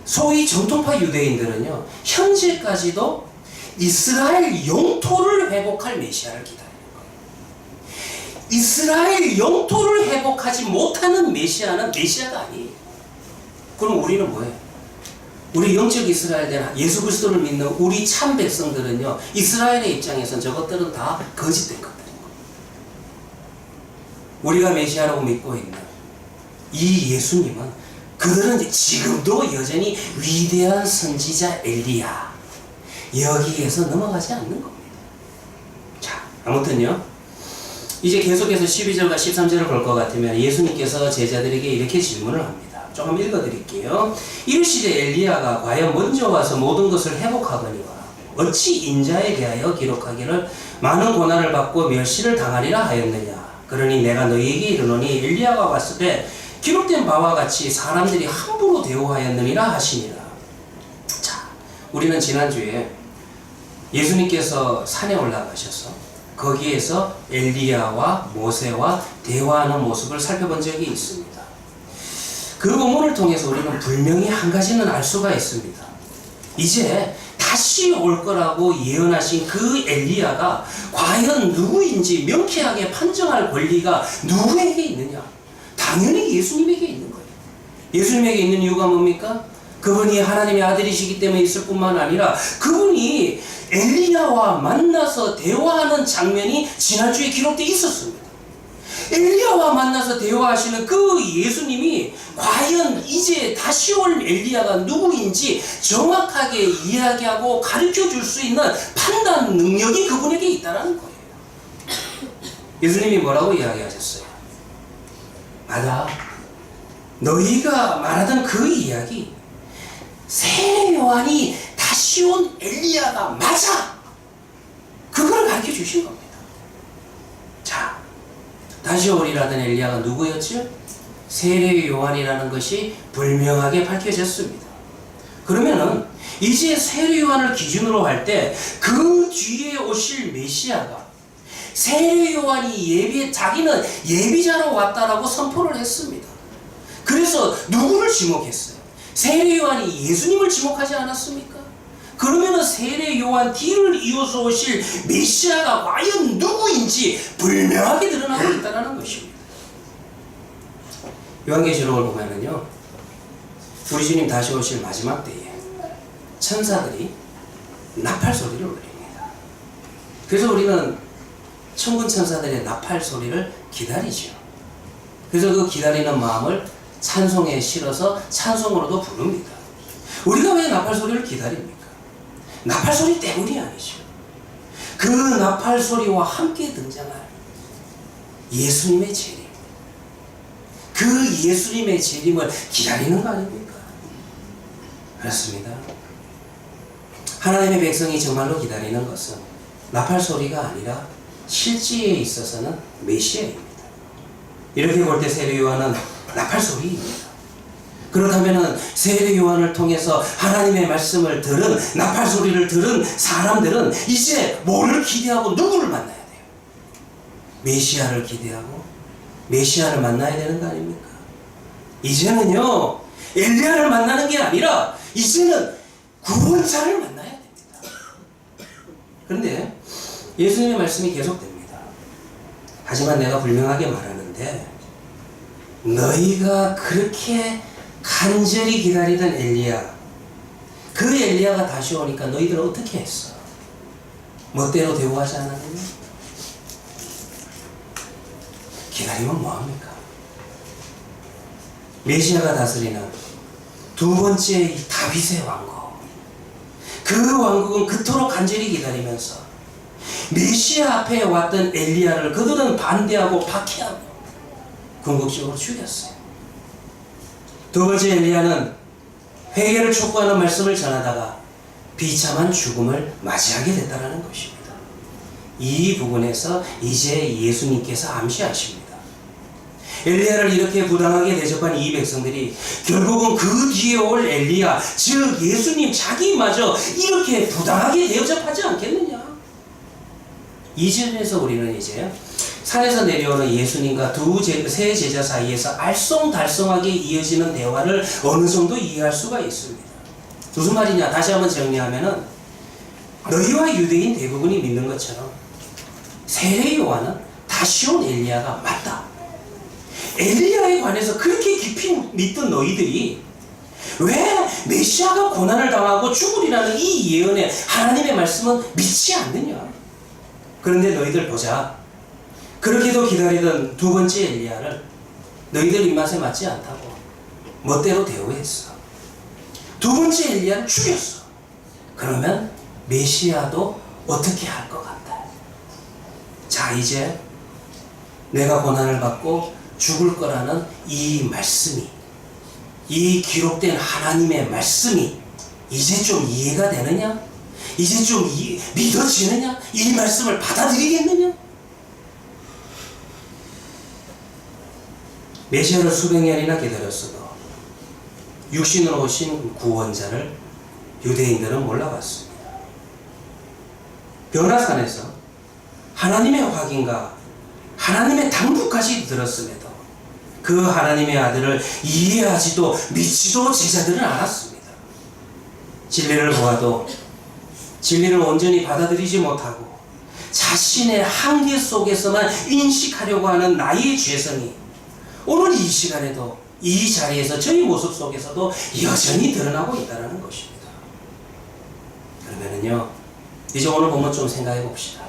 소위 정통파 유대인들은요, 현재까지도 이스라엘 영토를 회복할 메시아를 기다리는 거예요. 이스라엘 영토를 회복하지 못하는 메시아는 메시아가 아니에요. 그럼 우리는 뭐예요? 우리 영적 이스라엘 된 예수 그리스도를 믿는 우리 참 백성들은요, 이스라엘의 입장에선 저것들은 다 거짓된 것들인 거예요. 우리가 메시아라고 믿고 있는 이 예수님은 그들은 지금도 여전히 위대한 선지자 엘리야, 여기에서 넘어가지 않는 겁니다. 자, 아무튼요, 이제 계속해서 12절과 13절을 볼 것 같으면 예수님께서 제자들에게 이렇게 질문을 합니다. 조금 읽어드릴게요. 이르시되 엘리야가 과연 먼저 와서 모든 것을 회복하거니와 어찌 인자에 대하여 기록하기를 많은 고난을 받고 멸시를 당하리라 하였느냐. 그러니 내가 너희에게 이르노니 엘리야가 왔을 때 기록된 바와 같이 사람들이 함부로 대우하였느니라 하시니라. 자, 우리는 지난주에 예수님께서 산에 올라가셔서 거기에서 엘리야와 모세와 대화하는 모습을 살펴본 적이 있습니다. 그 본문을 통해서 우리는 분명히 한 가지는 알 수가 있습니다. 이제 다시 올 거라고 예언하신 그 엘리야가 과연 누구인지 명쾌하게 판정할 권리가 누구에게 있느냐? 당연히 예수님에게 있는 거예요. 예수님에게 있는 이유가 뭡니까? 그분이 하나님의 아들이시기 때문에 있을 뿐만 아니라 그분이 엘리야와 만나서 대화하는 장면이 지난주에 기록되어 있었습니다. 엘리야와 만나서 대화하시는 그 예수님이 과연 이제 다시 올 엘리야가 누구인지 정확하게 이야기하고 가르쳐 줄 수 있는 판단 능력이 그분에게 있다는 거예요. 예수님이 뭐라고 이야기하셨어요? 맞아. 너희가 말하던 그 이야기, 세례 요한이 다시 온 엘리야가 맞아. 그걸 가르쳐 주신 겁니다. 자, 다시 오리라던 엘리야가 누구였죠? 세례 요한이라는 것이 분명하게 밝혀졌습니다. 그러면은 이제 세례 요한을 기준으로 할 때 그 뒤에 오실 메시아가 세례 요한이 자기는 예비자로 왔다라고 선포를 했습니다. 그래서 누구를 지목했어요? 세례 요한이 예수님을 지목하지 않았습니까? 그러면은 세례 요한 뒤를 이어서 오실 메시아가 과연 누구인지 분명하게 드러나고 있다는 것입니다. 요한계시록을 보면은요, 우리 주님 다시 오실 마지막 때에 천사들이 나팔 소리를 울립니다. 그래서 우리는 천군 천사들의 나팔 소리를 기다리죠. 그래서 그 기다리는 마음을 찬송에 실어서 찬송으로도 부릅니다. 우리가 왜 나팔 소리를 기다립니까? 나팔 소리 때문이 아니죠. 그 나팔 소리와 함께 등장할 예수님의 재림, 그 예수님의 재림을 기다리는 거 아닙니까? 그렇습니다. 하나님의 백성이 정말로 기다리는 것은 나팔 소리가 아니라 실제에 있어서는 메시아입니다. 이렇게 볼 때 세례 요한은 나팔 소리입니다. 그렇다면 세례 요한을 통해서 하나님의 말씀을 들은, 나팔 소리를 들은 사람들은 이제 뭐를 기대하고 누구를 만나야 돼요? 메시아를 기대하고 메시아를 만나야 되는 거 아닙니까? 이제는요, 엘리야를 만나는 게 아니라 이제는 구원자를 만나야 됩니다. 그런데 예수님의 말씀이 계속됩니다. 하지만 내가 분명하게 말하는데, 너희가 그렇게 간절히 기다리던 엘리야, 그 엘리야가 다시 오니까 너희들은 어떻게 했어? 멋대로 대우하지 않았느냐? 기다리면 뭐합니까? 메시아가 다스리는 두 번째 이 다윗의 왕국, 그 왕국은 그토록 간절히 기다리면서 메시아 앞에 왔던 엘리야를 그들은 반대하고 박해하고 궁극적으로 죽였어요. 두 번째 엘리야는 회개를 촉구하는 말씀을 전하다가 비참한 죽음을 맞이하게 됐다는 것입니다. 이 부분에서 이제 예수님께서 암시하십니다. 엘리야를 이렇게 부당하게 대접한 이 백성들이 결국은 그 뒤에 올 엘리야, 즉 예수님 자기마저 이렇게 부당하게 대접하지 않겠느냐? 이 점에서 우리는 이제 산에서 내려오는 예수님과 세 제자 사이에서 알쏭달쏭하게 이어지는 대화를 어느 정도 이해할 수가 있습니다. 무슨 말이냐? 다시 한번 정리하면은, 너희와 유대인 대부분이 믿는 것처럼 세례 요한은 다시 온 엘리야가 맞다. 엘리야에 관해서 그렇게 깊이 믿던 너희들이 왜 메시아가 고난을 당하고 죽으리라는 이 예언에 하나님의 말씀은 믿지 않느냐? 그런데 너희들 보자. 그렇게도 기다리던 두 번째 엘리야를 너희들 입맛에 맞지 않다고 멋대로 대우했어. 두 번째 엘리야를 죽였어. 그러면 메시아도 어떻게 할 것 같다? 자, 이제 내가 고난을 받고 죽을 거라는 이 말씀이, 이 기록된 하나님의 말씀이 이제 좀 이해가 되느냐? 이제 좀 믿어지느냐? 이 말씀을 받아들이겠느냐? 메시아를 수백 년이나 기다렸어도 육신으로 오신 구원자를 유대인들은 몰라봤습니다. 변화산에서 하나님의 확인과 하나님의 당부까지 들었음에도 그 하나님의 아들을 이해하지도 믿지도 제자들은 않았습니다. 진리를 보아도 진리를 온전히 받아들이지 못하고 자신의 한계 속에서만 인식하려고 하는 나의 죄성이 오늘 이 시간에도 이 자리에서 저희 모습 속에서도 여전히 드러나고 있다는 것입니다. 그러면은요, 이제 오늘 보면 좀 생각해 봅시다.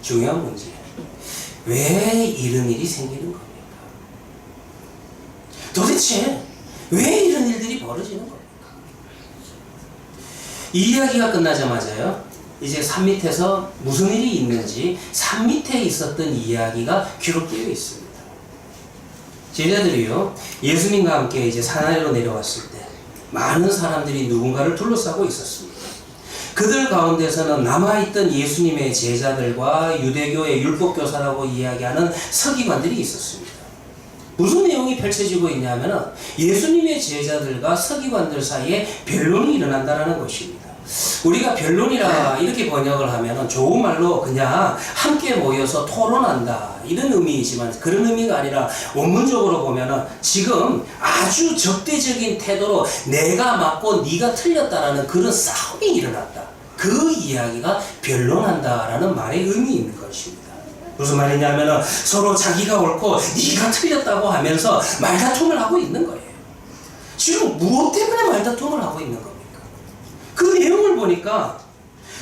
중요한 문제. 왜 이런 일이 생기는 겁니까? 도대체 왜 이런 일들이 벌어지는 겁니까? 이 이야기가 끝나자마자요, 이제 산 밑에서 무슨 일이 있는지 산 밑에 있었던 이야기가 기록되어 있습니다. 제자들이요, 예수님과 함께 이제 산 아래로 내려왔을 때 많은 사람들이 누군가를 둘러싸고 있었습니다. 그들 가운데서는 남아있던 예수님의 제자들과 유대교의 율법교사라고 이야기하는 서기관들이 있었습니다. 무슨 내용이 펼쳐지고 있냐면 예수님의 제자들과 서기관들 사이에 변론이 일어난다는 것입니다. 우리가 변론이라 이렇게 번역을 하면 좋은 말로 그냥 함께 모여서 토론한다 이런 의미이지만 그런 의미가 아니라 원문적으로 보면 지금 아주 적대적인 태도로 내가 맞고 네가 틀렸다라는 그런 싸움이 일어났다. 그 이야기가 변론한다라는 말의 의미 있는 것입니다. 무슨 말이냐면 서로 자기가 옳고 네가 틀렸다고 하면서 말다툼을 하고 있는 거예요. 지금 무엇 때문에 말다툼을 하고 있는 겁니까? 그 내용을 보니까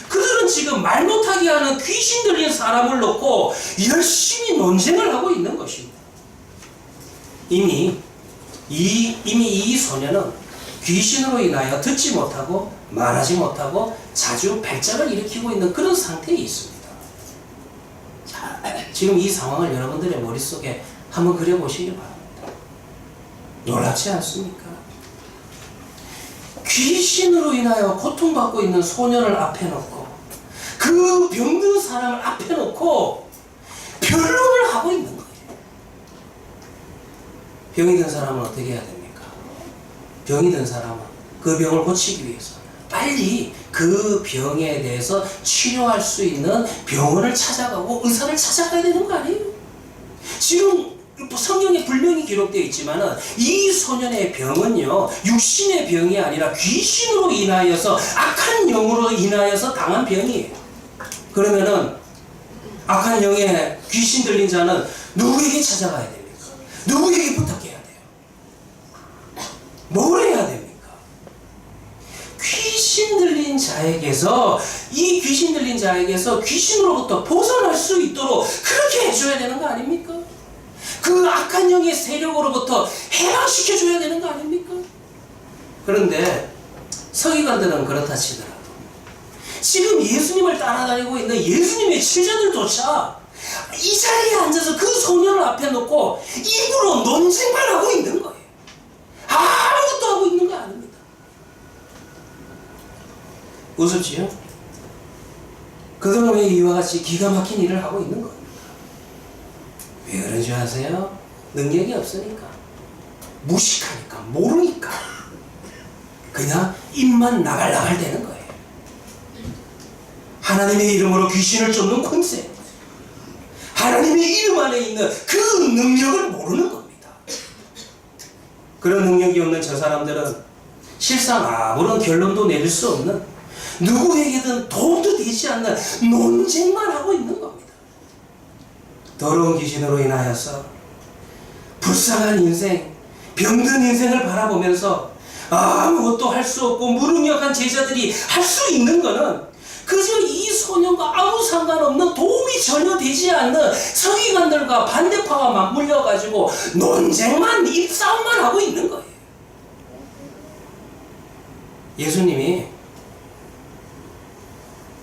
그들은 지금 말 못하게 하는 귀신 들린 사람을 놓고 열심히 논쟁을 하고 있는 것입니다. 이미 이 소녀는 귀신으로 인하여 듣지 못하고 말하지 못하고 자주 발작을 일으키고 있는 그런 상태에 있습니다. 자, 지금 이 상황을 여러분들의 머릿속에 한번 그려보시기 바랍니다. 놀랍지 않습니까? 귀신으로 인하여 고통받고 있는 소년을 앞에 놓고 그 병든 사람을 앞에 놓고 변론을 하고 있는 거예요. 병이 든 사람은 어떻게 해야 됩니까? 병이 든 사람은 그 병을 고치기 위해서 빨리 그 병에 대해서 치료할 수 있는 병원을 찾아가고 의사를 찾아가야 되는 거 아니에요? 지금 성경에 분명히 기록되어 있지만 이 소년의 병은요 육신의 병이 아니라 귀신으로 인하여서 악한 영으로 인하여서 당한 병이에요. 그러면은 악한 영에 귀신 들린 자는 누구에게 찾아가야 됩니까? 누구에게 부탁해야 돼요? 뭘 해야 됩니까? 귀신 들린 자에게서 이 귀신 들린 자에게서 귀신으로부터 벗어날 수 있도록 그렇게 해줘야 되는 거 아닙니까? 그 악한 영의 세력으로부터 해방시켜줘야 되는 거 아닙니까? 그런데 서기관들은 그렇다 치더라도 지금 예수님을 따라다니고 있는 예수님의 제자들조차 이 자리에 앉아서 그 소년을 앞에 놓고 입으로 논쟁만 하고 있는 거예요. 아무것도 하고 있는 거 아닙니다. 우습지요? 그들은 왜 이와 같이 기가 막힌 일을 하고 있는 거예요? 왜 그런 줄 아세요? 능력이 없으니까, 무식하니까, 모르니까 그냥 입만 나갈나갈 되는 거예요. 하나님의 이름으로 귀신을 쫓는 권세, 하나님의 이름 안에 있는 그 능력을 모르는 겁니다. 그런 능력이 없는 저 사람들은 실상 아무런 결론도 내릴 수 없는, 누구에게든 도움도 되지 않는 논쟁만 하고 있는 겁니다. 더러운 귀신으로 인하여서 불쌍한 인생, 병든 인생을 바라보면서 아무것도 할 수 없고 무능력한 제자들이 할 수 있는 거는 그저 이 소년과 아무 상관없는 도움이 전혀 되지 않는 서기관들과 반대파와 맞물려가지고 논쟁만, 입싸움만 하고 있는 거예요. 예수님이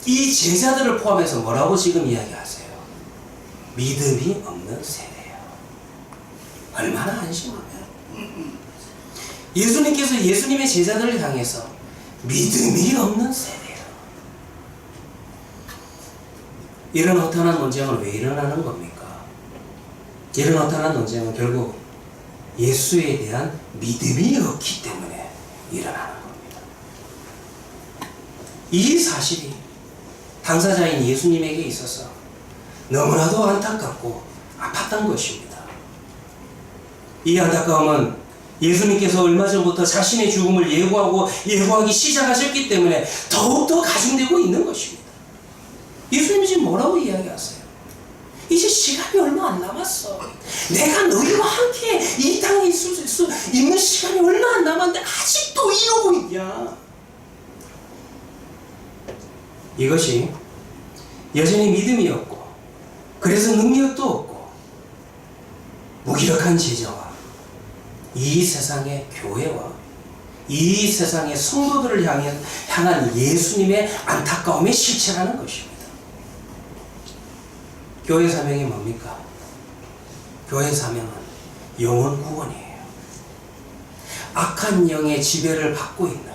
이 제자들을 포함해서 뭐라고 지금 이야기하세요? 믿음이 없는 세대예요. 얼마나 한심하면 예수님께서 예수님의 제자들을 향해서 믿음이 없는 세대예요. 이런 허탄한 논쟁은 왜 일어나는 겁니까? 이런 허탄한 논쟁은 결국 예수에 대한 믿음이 없기 때문에 일어나는 겁니다. 이 사실이 당사자인 예수님에게 있어서 너무나도 안타깝고 아팠던 것입니다. 이 안타까움은 예수님께서 얼마 전부터 자신의 죽음을 예고하기 시작하셨기 때문에 더욱더 가중되고 있는 것입니다. 예수님이 지금 뭐라고 이야기하세요? 이제 시간이 얼마 안 남았어. 내가 너희와 함께 이 땅에 있을 수 있는 시간이 얼마 안 남았는데 아직도 이러고 있냐? 이것이 여전히 믿음이 없고, 그래서 능력도 없고, 무기력한 제자와 이 세상의 교회와 이 세상의 성도들을 향한 예수님의 안타까움의 실체라는 것입니다. 교회 사명이 뭡니까? 교회 사명은 영혼 구원이에요. 악한 영의 지배를 받고 있는,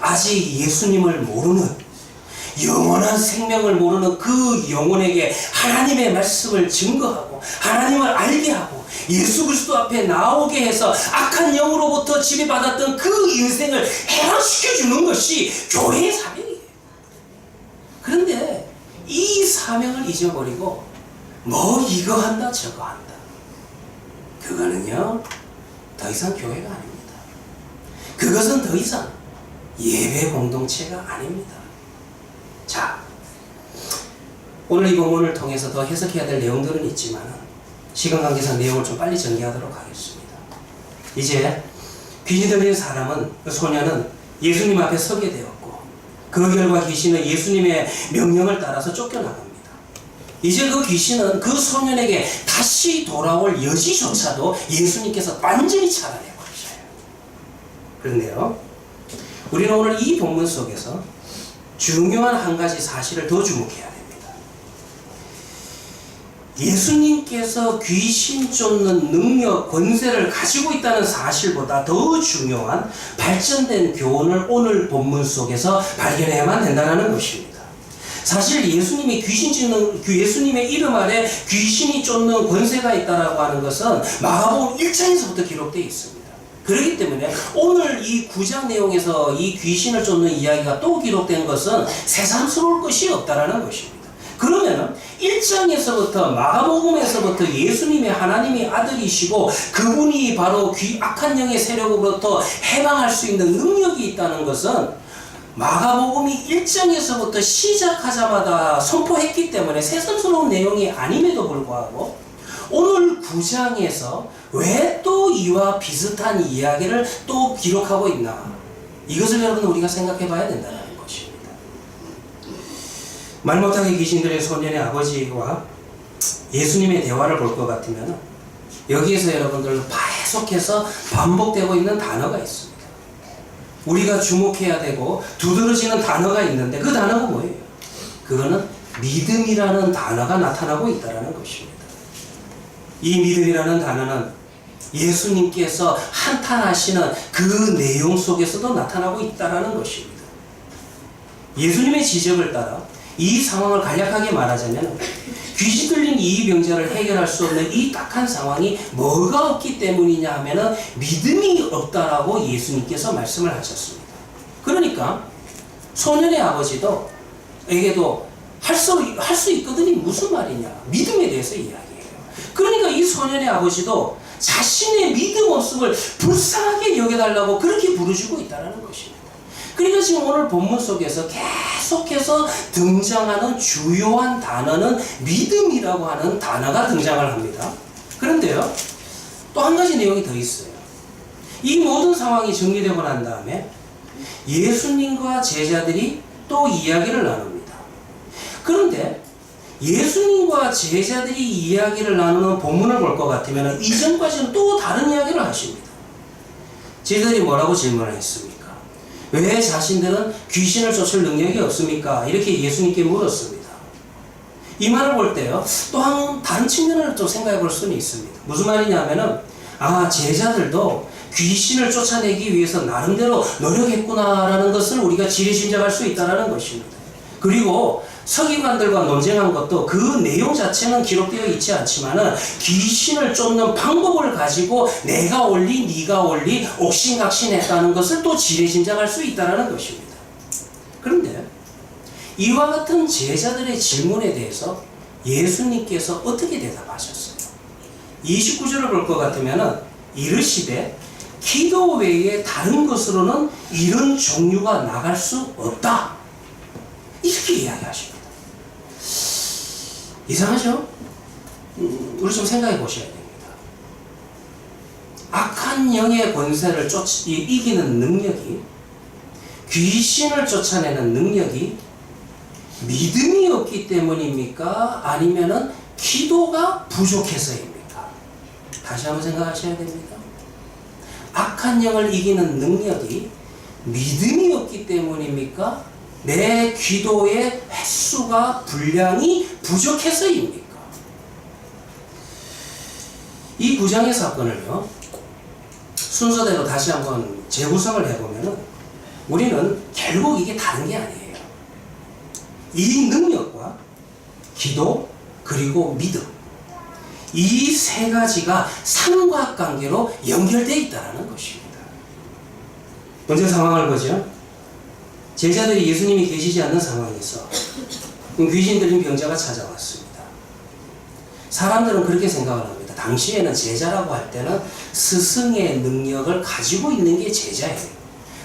아직 예수님을 모르는, 영원한 생명을 모르는 그 영혼에게 하나님의 말씀을 증거하고 하나님을 알게 하고 예수 그리스도 앞에 나오게 해서 악한 영으로부터 지배받았던 그 인생을 해방시켜주는 것이 교회의 사명이에요. 그런데 이 사명을 잊어버리고 뭐 이거 한다 저거 한다, 그거는요 더 이상 교회가 아닙니다. 그것은 더 이상 예배 공동체가 아닙니다. 자, 오늘 이 본문을 통해서 더 해석해야 될 내용들은 있지만 시간 관계상 내용을 좀 빨리 전개하도록 하겠습니다. 이제 귀신 들린 소년은 예수님 앞에 서게 되었고, 그 결과 귀신은 예수님의 명령을 따라서 쫓겨나갑니다. 이제 그 귀신은 그 소년에게 다시 돌아올 여지조차도 예수님께서 완전히 차단해버리셔요. 그런데요, 우리는 오늘 이 본문 속에서 중요한 한 가지 사실을 더 주목해야 됩니다. 예수님께서 귀신 쫓는 능력, 권세를 가지고 있다는 사실보다 더 중요한 발전된 교훈을 오늘 본문 속에서 발견해야만 된다는 것입니다. 사실 예수님이 예수님의 이름 아래 귀신이 쫓는 권세가 있다라고 하는 것은 마가복음 1장에서부터 기록되어 있습니다. 그렇기 때문에 오늘 이 9장 내용에서 이 귀신을 쫓는 이야기가 또 기록된 것은 새삼스러울 것이 없다라는 것입니다. 그러면은 1장에서부터 마가복음에서부터 예수님의 하나님의 아들이시고 그분이 바로 악한 영의 세력으로부터 해방할 수 있는 능력이 있다는 것은 마가복음이 1장에서부터 시작하자마자 선포했기 때문에 새삼스러운 내용이 아님에도 불구하고 오늘 9장에서 왜 또 이와 비슷한 이야기를 또 기록하고 있나, 이것을 여러분 우리가 생각해 봐야 된다는 것입니다. 말 못하게 귀신 들린 소년의 아버지와 예수님의 대화를 볼 것 같으면 여기에서 여러분들 계속해서 반복되고 있는 단어가 있습니다. 우리가 주목해야 되고 두드러지는 단어가 있는데 그 단어가 뭐예요? 그거는 믿음이라는 단어가 나타나고 있다는 것입니다. 이 믿음이라는 단어는 예수님께서 한탄하시는 그 내용 속에서도 나타나고 있다는 것입니다. 예수님의 지적을 따라 이 상황을 간략하게 말하자면 귀신 들린 이 병자를 해결할 수 없는 이 딱한 상황이 뭐가 없기 때문이냐 하면은 믿음이 없다라고 예수님께서 말씀을 하셨습니다. 그러니까 소년의 아버지도 에게도 할 수 있거든이 무슨 말이냐, 믿음에 대해서 이야기해요. 그러니까 이 소년의 아버지도 자신의 믿음 없음을 불쌍하게 여겨달라고 그렇게 부르시고 있다는 것입니다. 그러니까 지금 오늘 본문 속에서 계속해서 등장하는 주요한 단어는 믿음이라고 하는 단어가 등장을 합니다. 그런데요, 또 한 가지 내용이 더 있어요. 이 모든 상황이 정리되고 난 다음에 예수님과 제자들이 또 이야기를 나눕니다. 그런데 예수님과 제자들이 이야기를 나누는 본문을 볼 것 같으면 이전까지는 또 다른 이야기를 하십니다. 제자들이 뭐라고 질문을 했습니까? 왜 자신들은 귀신을 쫓을 능력이 없습니까? 이렇게 예수님께 물었습니다. 이 말을 볼 때요, 또 다른 측면을 좀 생각해 볼 수는 있습니다. 무슨 말이냐면은, 제자들도 귀신을 쫓아내기 위해서 나름대로 노력했구나라는 것을 우리가 지레짐작할 수 있다는 것입니다. 그리고 서기관들과 논쟁한 것도 그 내용 자체는 기록되어 있지 않지만은 귀신을 쫓는 방법을 가지고 내가 옳리 네가 옳리 옥신각신했다는 것을 또 지레짐작할 수 있다는 것입니다. 그런데 이와 같은 제자들의 질문에 대해서 예수님께서 어떻게 대답하셨어요? 29절을 볼 것 같으면은 이르시되 기도 외에 다른 것으로는 이런 종류가 나갈 수 없다. 이렇게 이야기하십니다. 이상하죠? 우리 좀 생각해 보셔야 됩니다. 악한 영의 권세를 이기는 능력이, 귀신을 쫓아내는 능력이 믿음이 없기 때문입니까? 아니면은 기도가 부족해서입니까? 다시 한번 생각하셔야 됩니다. 악한 영을 이기는 능력이 믿음이 없기 때문입니까? 내 기도의 횟수가 분량이 부족해서입니까? 이 9장의 사건을요, 순서대로 다시 한번 재구성을 해보면은 우리는 결국 이게 다른 게 아니에요. 이 능력과 기도 그리고 믿음, 이 세 가지가 삼각관계로 연결되어 있다는 것입니다. 먼저 상황을 보죠. 제자들이 예수님이 계시지 않는 상황에서 귀신 들린 병자가 찾아왔습니다. 사람들은 그렇게 생각을 합니다. 당시에는 제자라고 할 때는 스승의 능력을 가지고 있는 게 제자예요.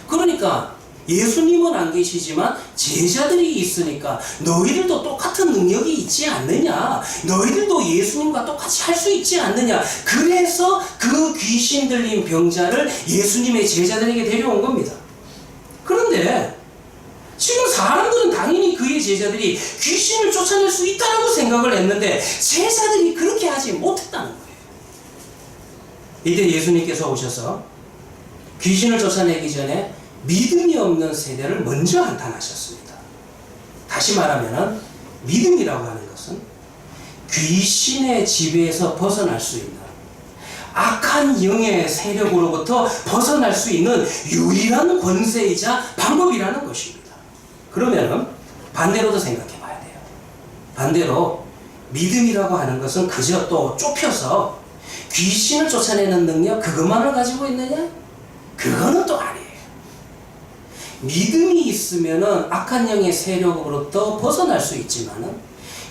그러니까 예수님은 안 계시지만 제자들이 있으니까 너희들도 똑같은 능력이 있지 않느냐, 너희들도 예수님과 똑같이 할 수 있지 않느냐, 그래서 그 귀신 들린 병자를 예수님의 제자들에게 데려온 겁니다. 그런데 지금 사람들은 당연히 그의 제자들이 귀신을 쫓아낼 수 있다고 생각을 했는데 제자들이 그렇게 하지 못했다는 거예요. 이때 예수님께서 오셔서 귀신을 쫓아내기 전에 믿음이 없는 세대를 먼저 한탄하셨습니다. 다시 말하면 믿음이라고 하는 것은 귀신의 지배에서 벗어날 수 있는, 악한 영의 세력으로부터 벗어날 수 있는 유일한 권세이자 방법이라는 것입니다. 그러면 반대로도 생각해 봐야 돼요. 반대로 믿음이라고 하는 것은 그저 또 좁혀서 귀신을 쫓아내는 능력 그것만을 가지고 있느냐? 그거는 또 아니에요. 믿음이 있으면은 악한 영의 세력으로부터 벗어날 수 있지만은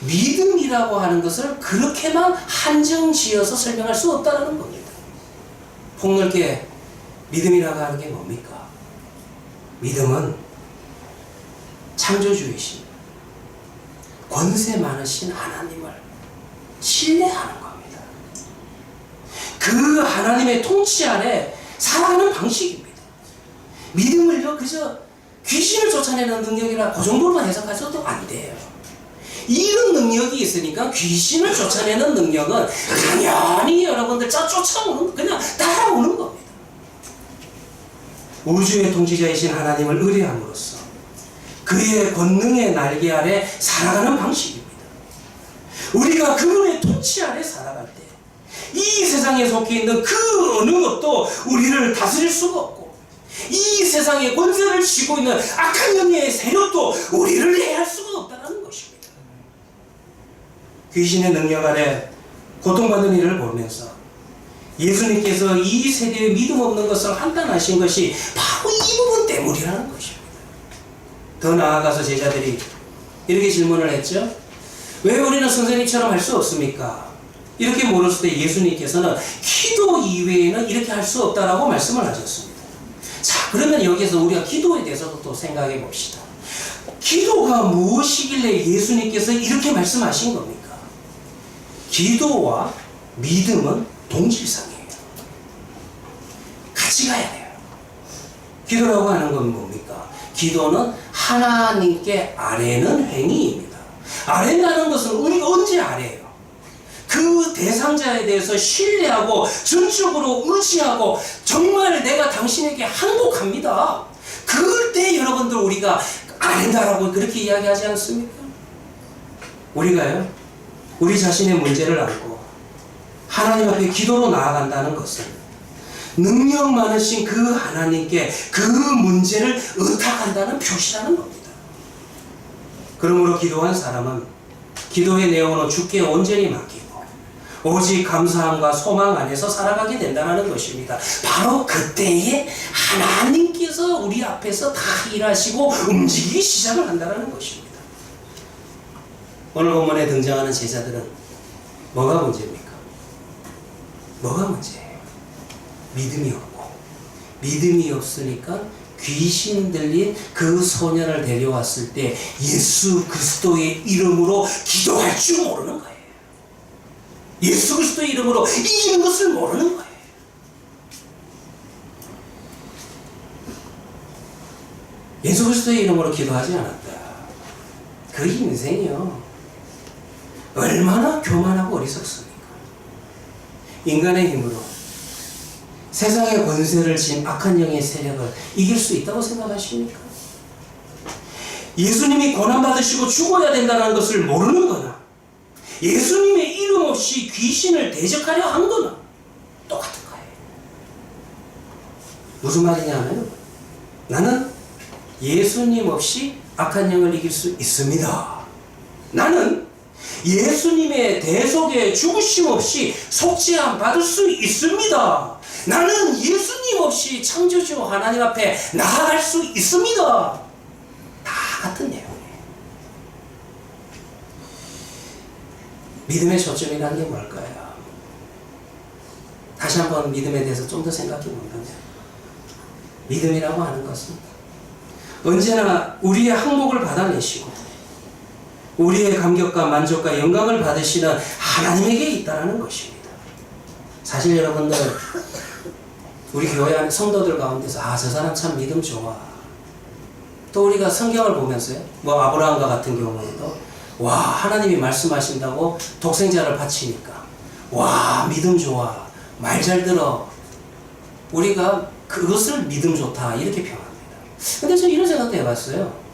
믿음이라고 하는 것을 그렇게만 한정 지어서 설명할 수 없다는 겁니다. 폭넓게 믿음이라고 하는 게 뭡니까? 믿음은 창조주이신 권세 많으신 하나님을 신뢰하는 겁니다. 그 하나님의 통치 아래 살아가는 방식입니다. 믿음을요 그저 귀신을 쫓아내는 능력이라 그 정도로만 해석하셔도 안 돼요. 이런 능력이 있으니까 귀신을 쫓아내는 능력은 당연히 여러분들 쫓아오는, 그냥 따라오는 겁니다. 우주의 통치자이신 하나님을 의뢰함으로써 그의 권능의 날개 아래 살아가는 방식입니다. 우리가 그분의 통치 아래 살아갈 때 이 세상에 속해 있는 그 어느 것도 우리를 다스릴 수가 없고, 이 세상의 권세를 쥐고 있는 악한 영의 세력도 우리를 해할 수가 없다는 것입니다. 귀신의 능력 아래 고통받는 이를 보면서 예수님께서 이 세대의 믿음 없는 것을 한탄하신 것이 바로 이 부분 때문이라는 것입니다. 더 나아가서 제자들이 이렇게 질문을 했죠. 왜 우리는 선생님처럼 할 수 없습니까? 이렇게 물었을 때 예수님께서는 기도 이외에는 이렇게 할 수 없다라고 말씀을 하셨습니다. 자, 그러면 여기서 우리가 기도에 대해서도 또 생각해 봅시다. 기도가 무엇이길래 예수님께서 이렇게 말씀하신 겁니까? 기도와 믿음은 동질상이에요. 같이 가야 돼요. 기도라고 하는 건 뭡니까? 기도는 하나님께 아뢰는 행위입니다. 아뢰다는 것은 우리가 언제 아뢰요? 그 대상자에 대해서 신뢰하고 전적으로 의지하고 정말 내가 당신에게 항복합니다. 그럴 때 여러분들 우리가 아뢰다라고 그렇게 이야기하지 않습니까? 우리가요, 우리 자신의 문제를 알고 하나님 앞에 기도로 나아간다는 것은 능력 많으신 그 하나님께 그 문제를 의탁한다는 표시라는 겁니다. 그러므로 기도한 사람은 기도의 내용은 주께 온전히 맡기고 오직 감사함과 소망 안에서 살아가게 된다는 것입니다. 바로 그때에 하나님께서 우리 앞에서 다 일하시고 움직이기 시작을 한다는 것입니다. 오늘 본문에 등장하는 제자들은 뭐가 문제입니까? 뭐가 문제예요? 믿음이 없고 믿음이 없으니까 귀신 들린 그 소년을 데려왔을 때 예수 그리스도의 이름으로 기도할 줄 모르는 거예요. 예수 그리스도의 이름으로 이기는 것을 모르는 거예요. 예수 그리스도의 이름으로 기도하지 않았다. 그 인생이요, 얼마나 교만하고 어리석습니까? 인간의 힘으로 세상의 권세를 진 악한 영의 세력을 이길 수 있다고 생각하십니까? 예수님이 고난받으시고 죽어야 된다는 것을 모르는 거나 예수님의 이름 없이 귀신을 대적하려 한 거나 똑같은 거예요. 무슨 말이냐 하면, 나는 예수님 없이 악한 영을 이길 수 있습니다. 나는 예수님의 대속의 죽으심 없이 속죄함 받을 수 있습니다. 나는 예수님 없이 창조주 하나님 앞에 나아갈 수 있습니다. 다 같은 내용이에요. 믿음의 초점이라는 게 뭘까요? 다시 한번 믿음에 대해서 좀 더 생각해 보면, 믿음이라고 하는 것은 언제나 우리의 항복을 받아내시고 우리의 감격과 만족과 영광을 받으시는 하나님에게 있다는 것입니다. 사실 여러분들, 우리 교회 안에 성도들 가운데서 저 사람 참 믿음 좋아. 또 우리가 성경을 보면서요, 아브라함과 같은 경우에도 하나님이 말씀하신다고 독생자를 바치니까 믿음 좋아, 말 잘 들어. 우리가 그것을 믿음 좋다 이렇게 평합니다. 근데 저 이런 생각도 해봤어요.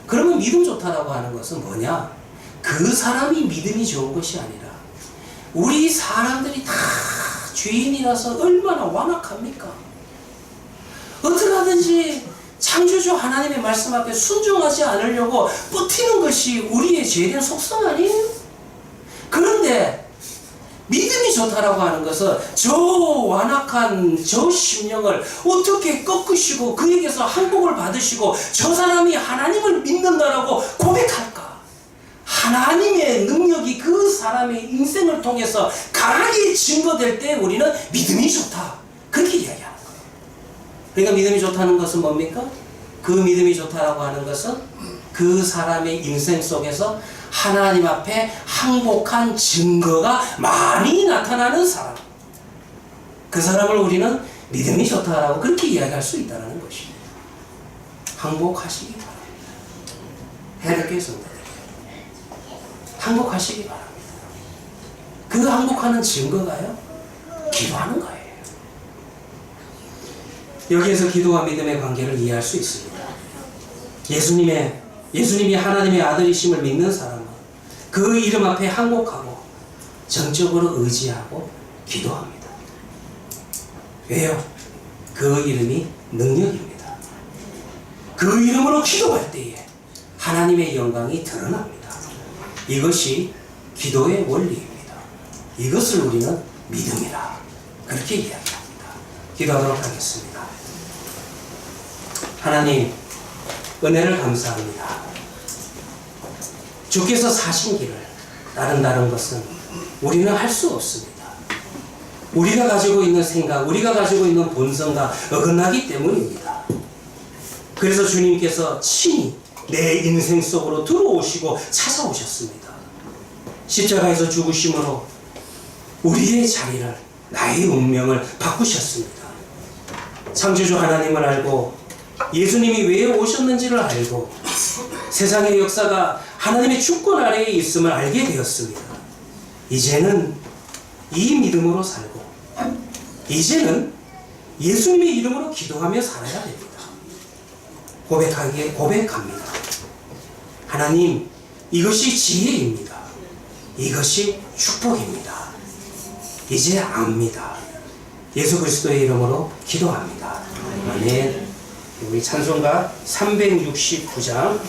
그러면 믿음 좋다라고 하는 것은 뭐냐? 그 사람이 믿음이 좋은 것이 아니라 우리 사람들이 다 죄인이라서 얼마나 완악합니까? 어떻게 하든지 창조주 하나님의 말씀 앞에 순종하지 않으려고 버티는 것이 우리의 죄된 속성 아니에요? 그런데 믿음이 좋다라고 하는 것은 저 완악한 저 심령을 어떻게 꺾으시고 그에게서 항복을 받으시고 저 사람이 하나님을 믿는다라고 고백할까? 하나님의 능력이 그 사람의 인생을 통해서 강하게 증거될 때 우리는 믿음이 좋다, 그렇게 이야기하는 거예요. 그러니까 믿음이 좋다는 것은 뭡니까? 그 믿음이 좋다라고 하는 것은 그 사람의 인생 속에서 하나님 앞에 항복한 증거가 많이 나타나는 사람, 그 사람을 우리는 믿음이 좋다라고 그렇게 이야기할 수 있다는 것입니다. 항복하시기 바랍니다. 해롭게 성도들, 항복하시기 바랍니다. 그 항복하는 증거가요, 기도하는 거예요. 여기에서 기도와 믿음의 관계를 이해할 수 있습니다. 예수님이 하나님의 아들이심을 믿는 사람은 그 이름 앞에 항복하고 정적으로 의지하고 기도합니다. 왜요? 그 이름이 능력입니다. 그 이름으로 기도할 때에 하나님의 영광이 드러납니다. 이것이 기도의 원리입니다. 이것을 우리는 믿음이라 그렇게 이야기합니다. 기도하도록 하겠습니다. 하나님, 은혜를 감사합니다. 주께서 사신 길을 따른다는 것은 우리는 할 수 없습니다. 우리가 가지고 있는 생각, 우리가 가지고 있는 본성과 어긋나기 때문입니다. 그래서 주님께서 친히 내 인생 속으로 들어오시고 찾아오셨습니다. 십자가에서 죽으심으로 우리의 자리를, 나의 운명을 바꾸셨습니다. 창조주 하나님을 알고 예수님이 왜 오셨는지를 알고 세상의 역사가 하나님의 주권 아래에 있음을 알게 되었습니다. 이제는 이 믿음으로 살고 이제는 예수님의 이름으로 기도하며 살아야 됩니다. 고백합니다. 하나님, 이것이 지혜입니다. 이것이 축복입니다. 이제 압니다. 예수 그리스도의 이름으로 기도합니다. 아멘. 우리 찬송가 369장,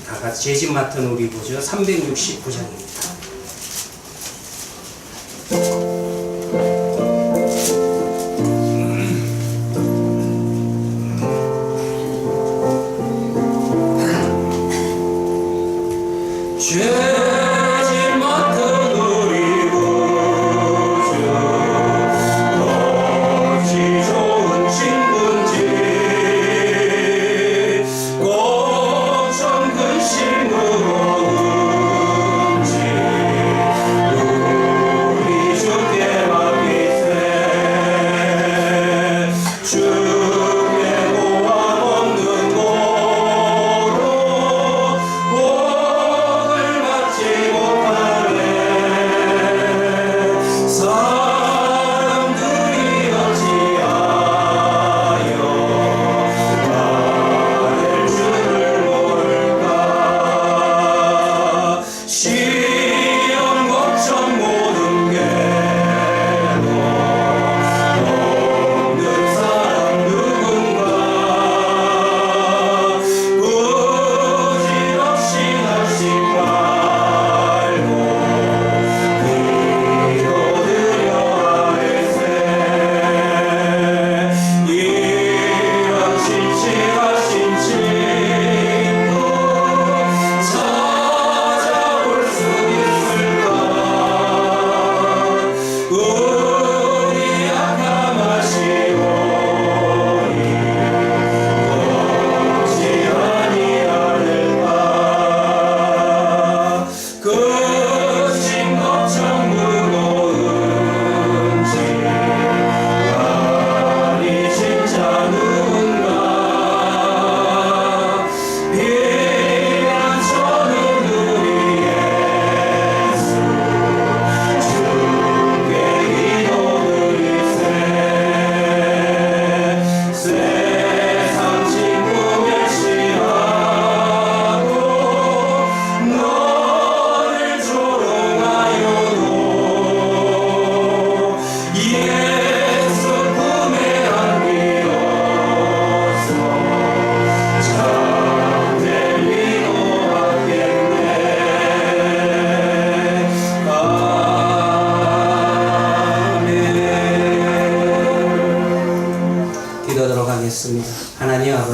다 같이 제집 맡은 우리 보죠. 369장입니다. 죄짐 맡은 우리 구주, 어찌 좋은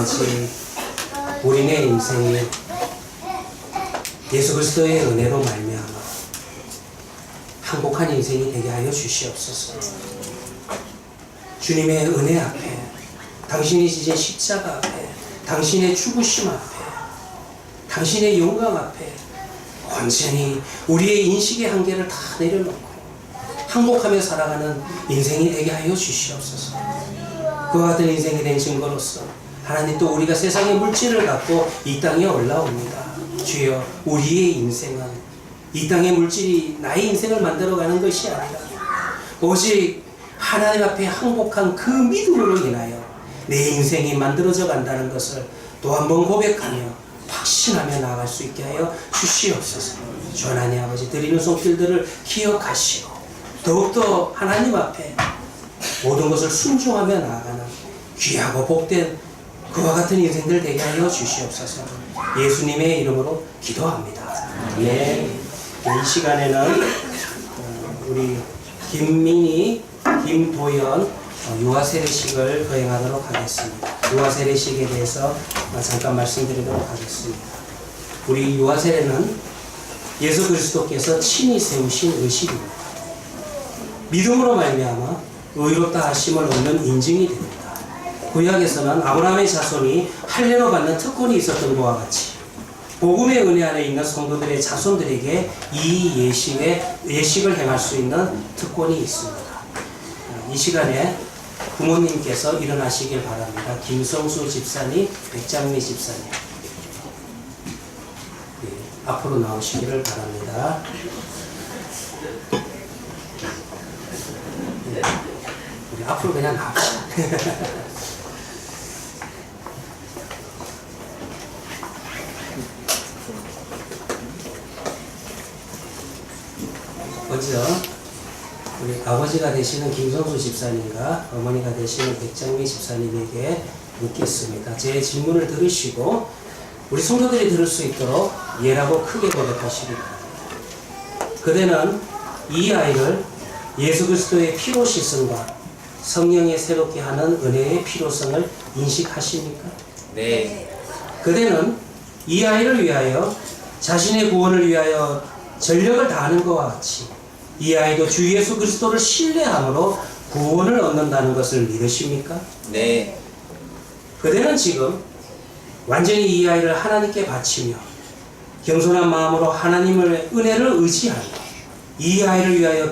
아버지, 우리네 인생이 예수 그리스도의 은혜로 말미암아 행복한 인생이 되게 하여 주시옵소서. 주님의 은혜 앞에, 당신이 지신 십자가 앞에, 당신의 죽으심 앞에, 당신의 영광 앞에 완전히 우리의 인식의 한계를 다 내려놓고 행복하며 살아가는 인생이 되게 하여 주시옵소서. 그와 같은 인생이 된 증거로서 하나님, 또 우리가 세상의 물질을 갖고 이 땅에 올라옵니다. 주여, 우리의 인생은 이 땅의 물질이 나의 인생을 만들어가는 것이 아니라 오직 하나님 앞에 행복한 그 믿음으로 인하여 내 인생이 만들어져 간다는 것을 또 한 번 고백하며 확신하며 나아갈 수 있게 하여 주시옵소서. 주 하나님 아버지, 드리는 손길들을 기억하시고 더욱더 하나님 앞에 모든 것을 순종하며 나아가는 귀하고 복된 그와 같은 인생들 되게 하여 주시옵소서. 예수님의 이름으로 기도합니다. 네. 이 시간에는 우리 김민희, 김도연 유아 세례식을 거행하도록 하겠습니다. 유아 세례식에 대해서 잠깐 말씀드리도록 하겠습니다. 우리 유아 세례는 예수 그리스도께서 친히 세우신 의식입니다. 믿음으로 말미암아 의롭다 하심을 얻는 인증이 됩니다. 구약에서는 아브라함의 자손이 할례로 받는 특권이 있었던 것과 같이 복음의 은혜 안에 있는 성도들의 자손들에게 이 예식을 행할 수 있는 특권이 있습니다. 이 시간에 부모님께서 일어나시길 바랍니다. 김성수 집사님, 백장미 집사님, 네, 앞으로 나오시기를 바랍니다. 네, 우리 앞으로 그냥 나옵시다. 먼저 우리 아버지가 되시는 김성수 집사님과 어머니가 되시는 백장미 집사님에게 묻겠습니다. 제 질문을 들으시고 우리 성도들이 들을 수 있도록 예라고 크게 고백하시기 바랍니다. 그대는 이 아이를 예수 그리스도의 피로 씻음과 성령의 새롭게 하는 은혜의 필요성을 인식하십니까? 네. 그대는 이 아이를 위하여 자신의 구원을 위하여 전력을 다하는 것과 같이 이 아이도 주 예수 그리스도를 신뢰함으로 구원을 얻는다는 것을 믿으십니까? 네. 그대는 지금 완전히 이 아이를 하나님께 바치며 겸손한 마음으로 하나님의 은혜를 의지하며 이 아이를 위하여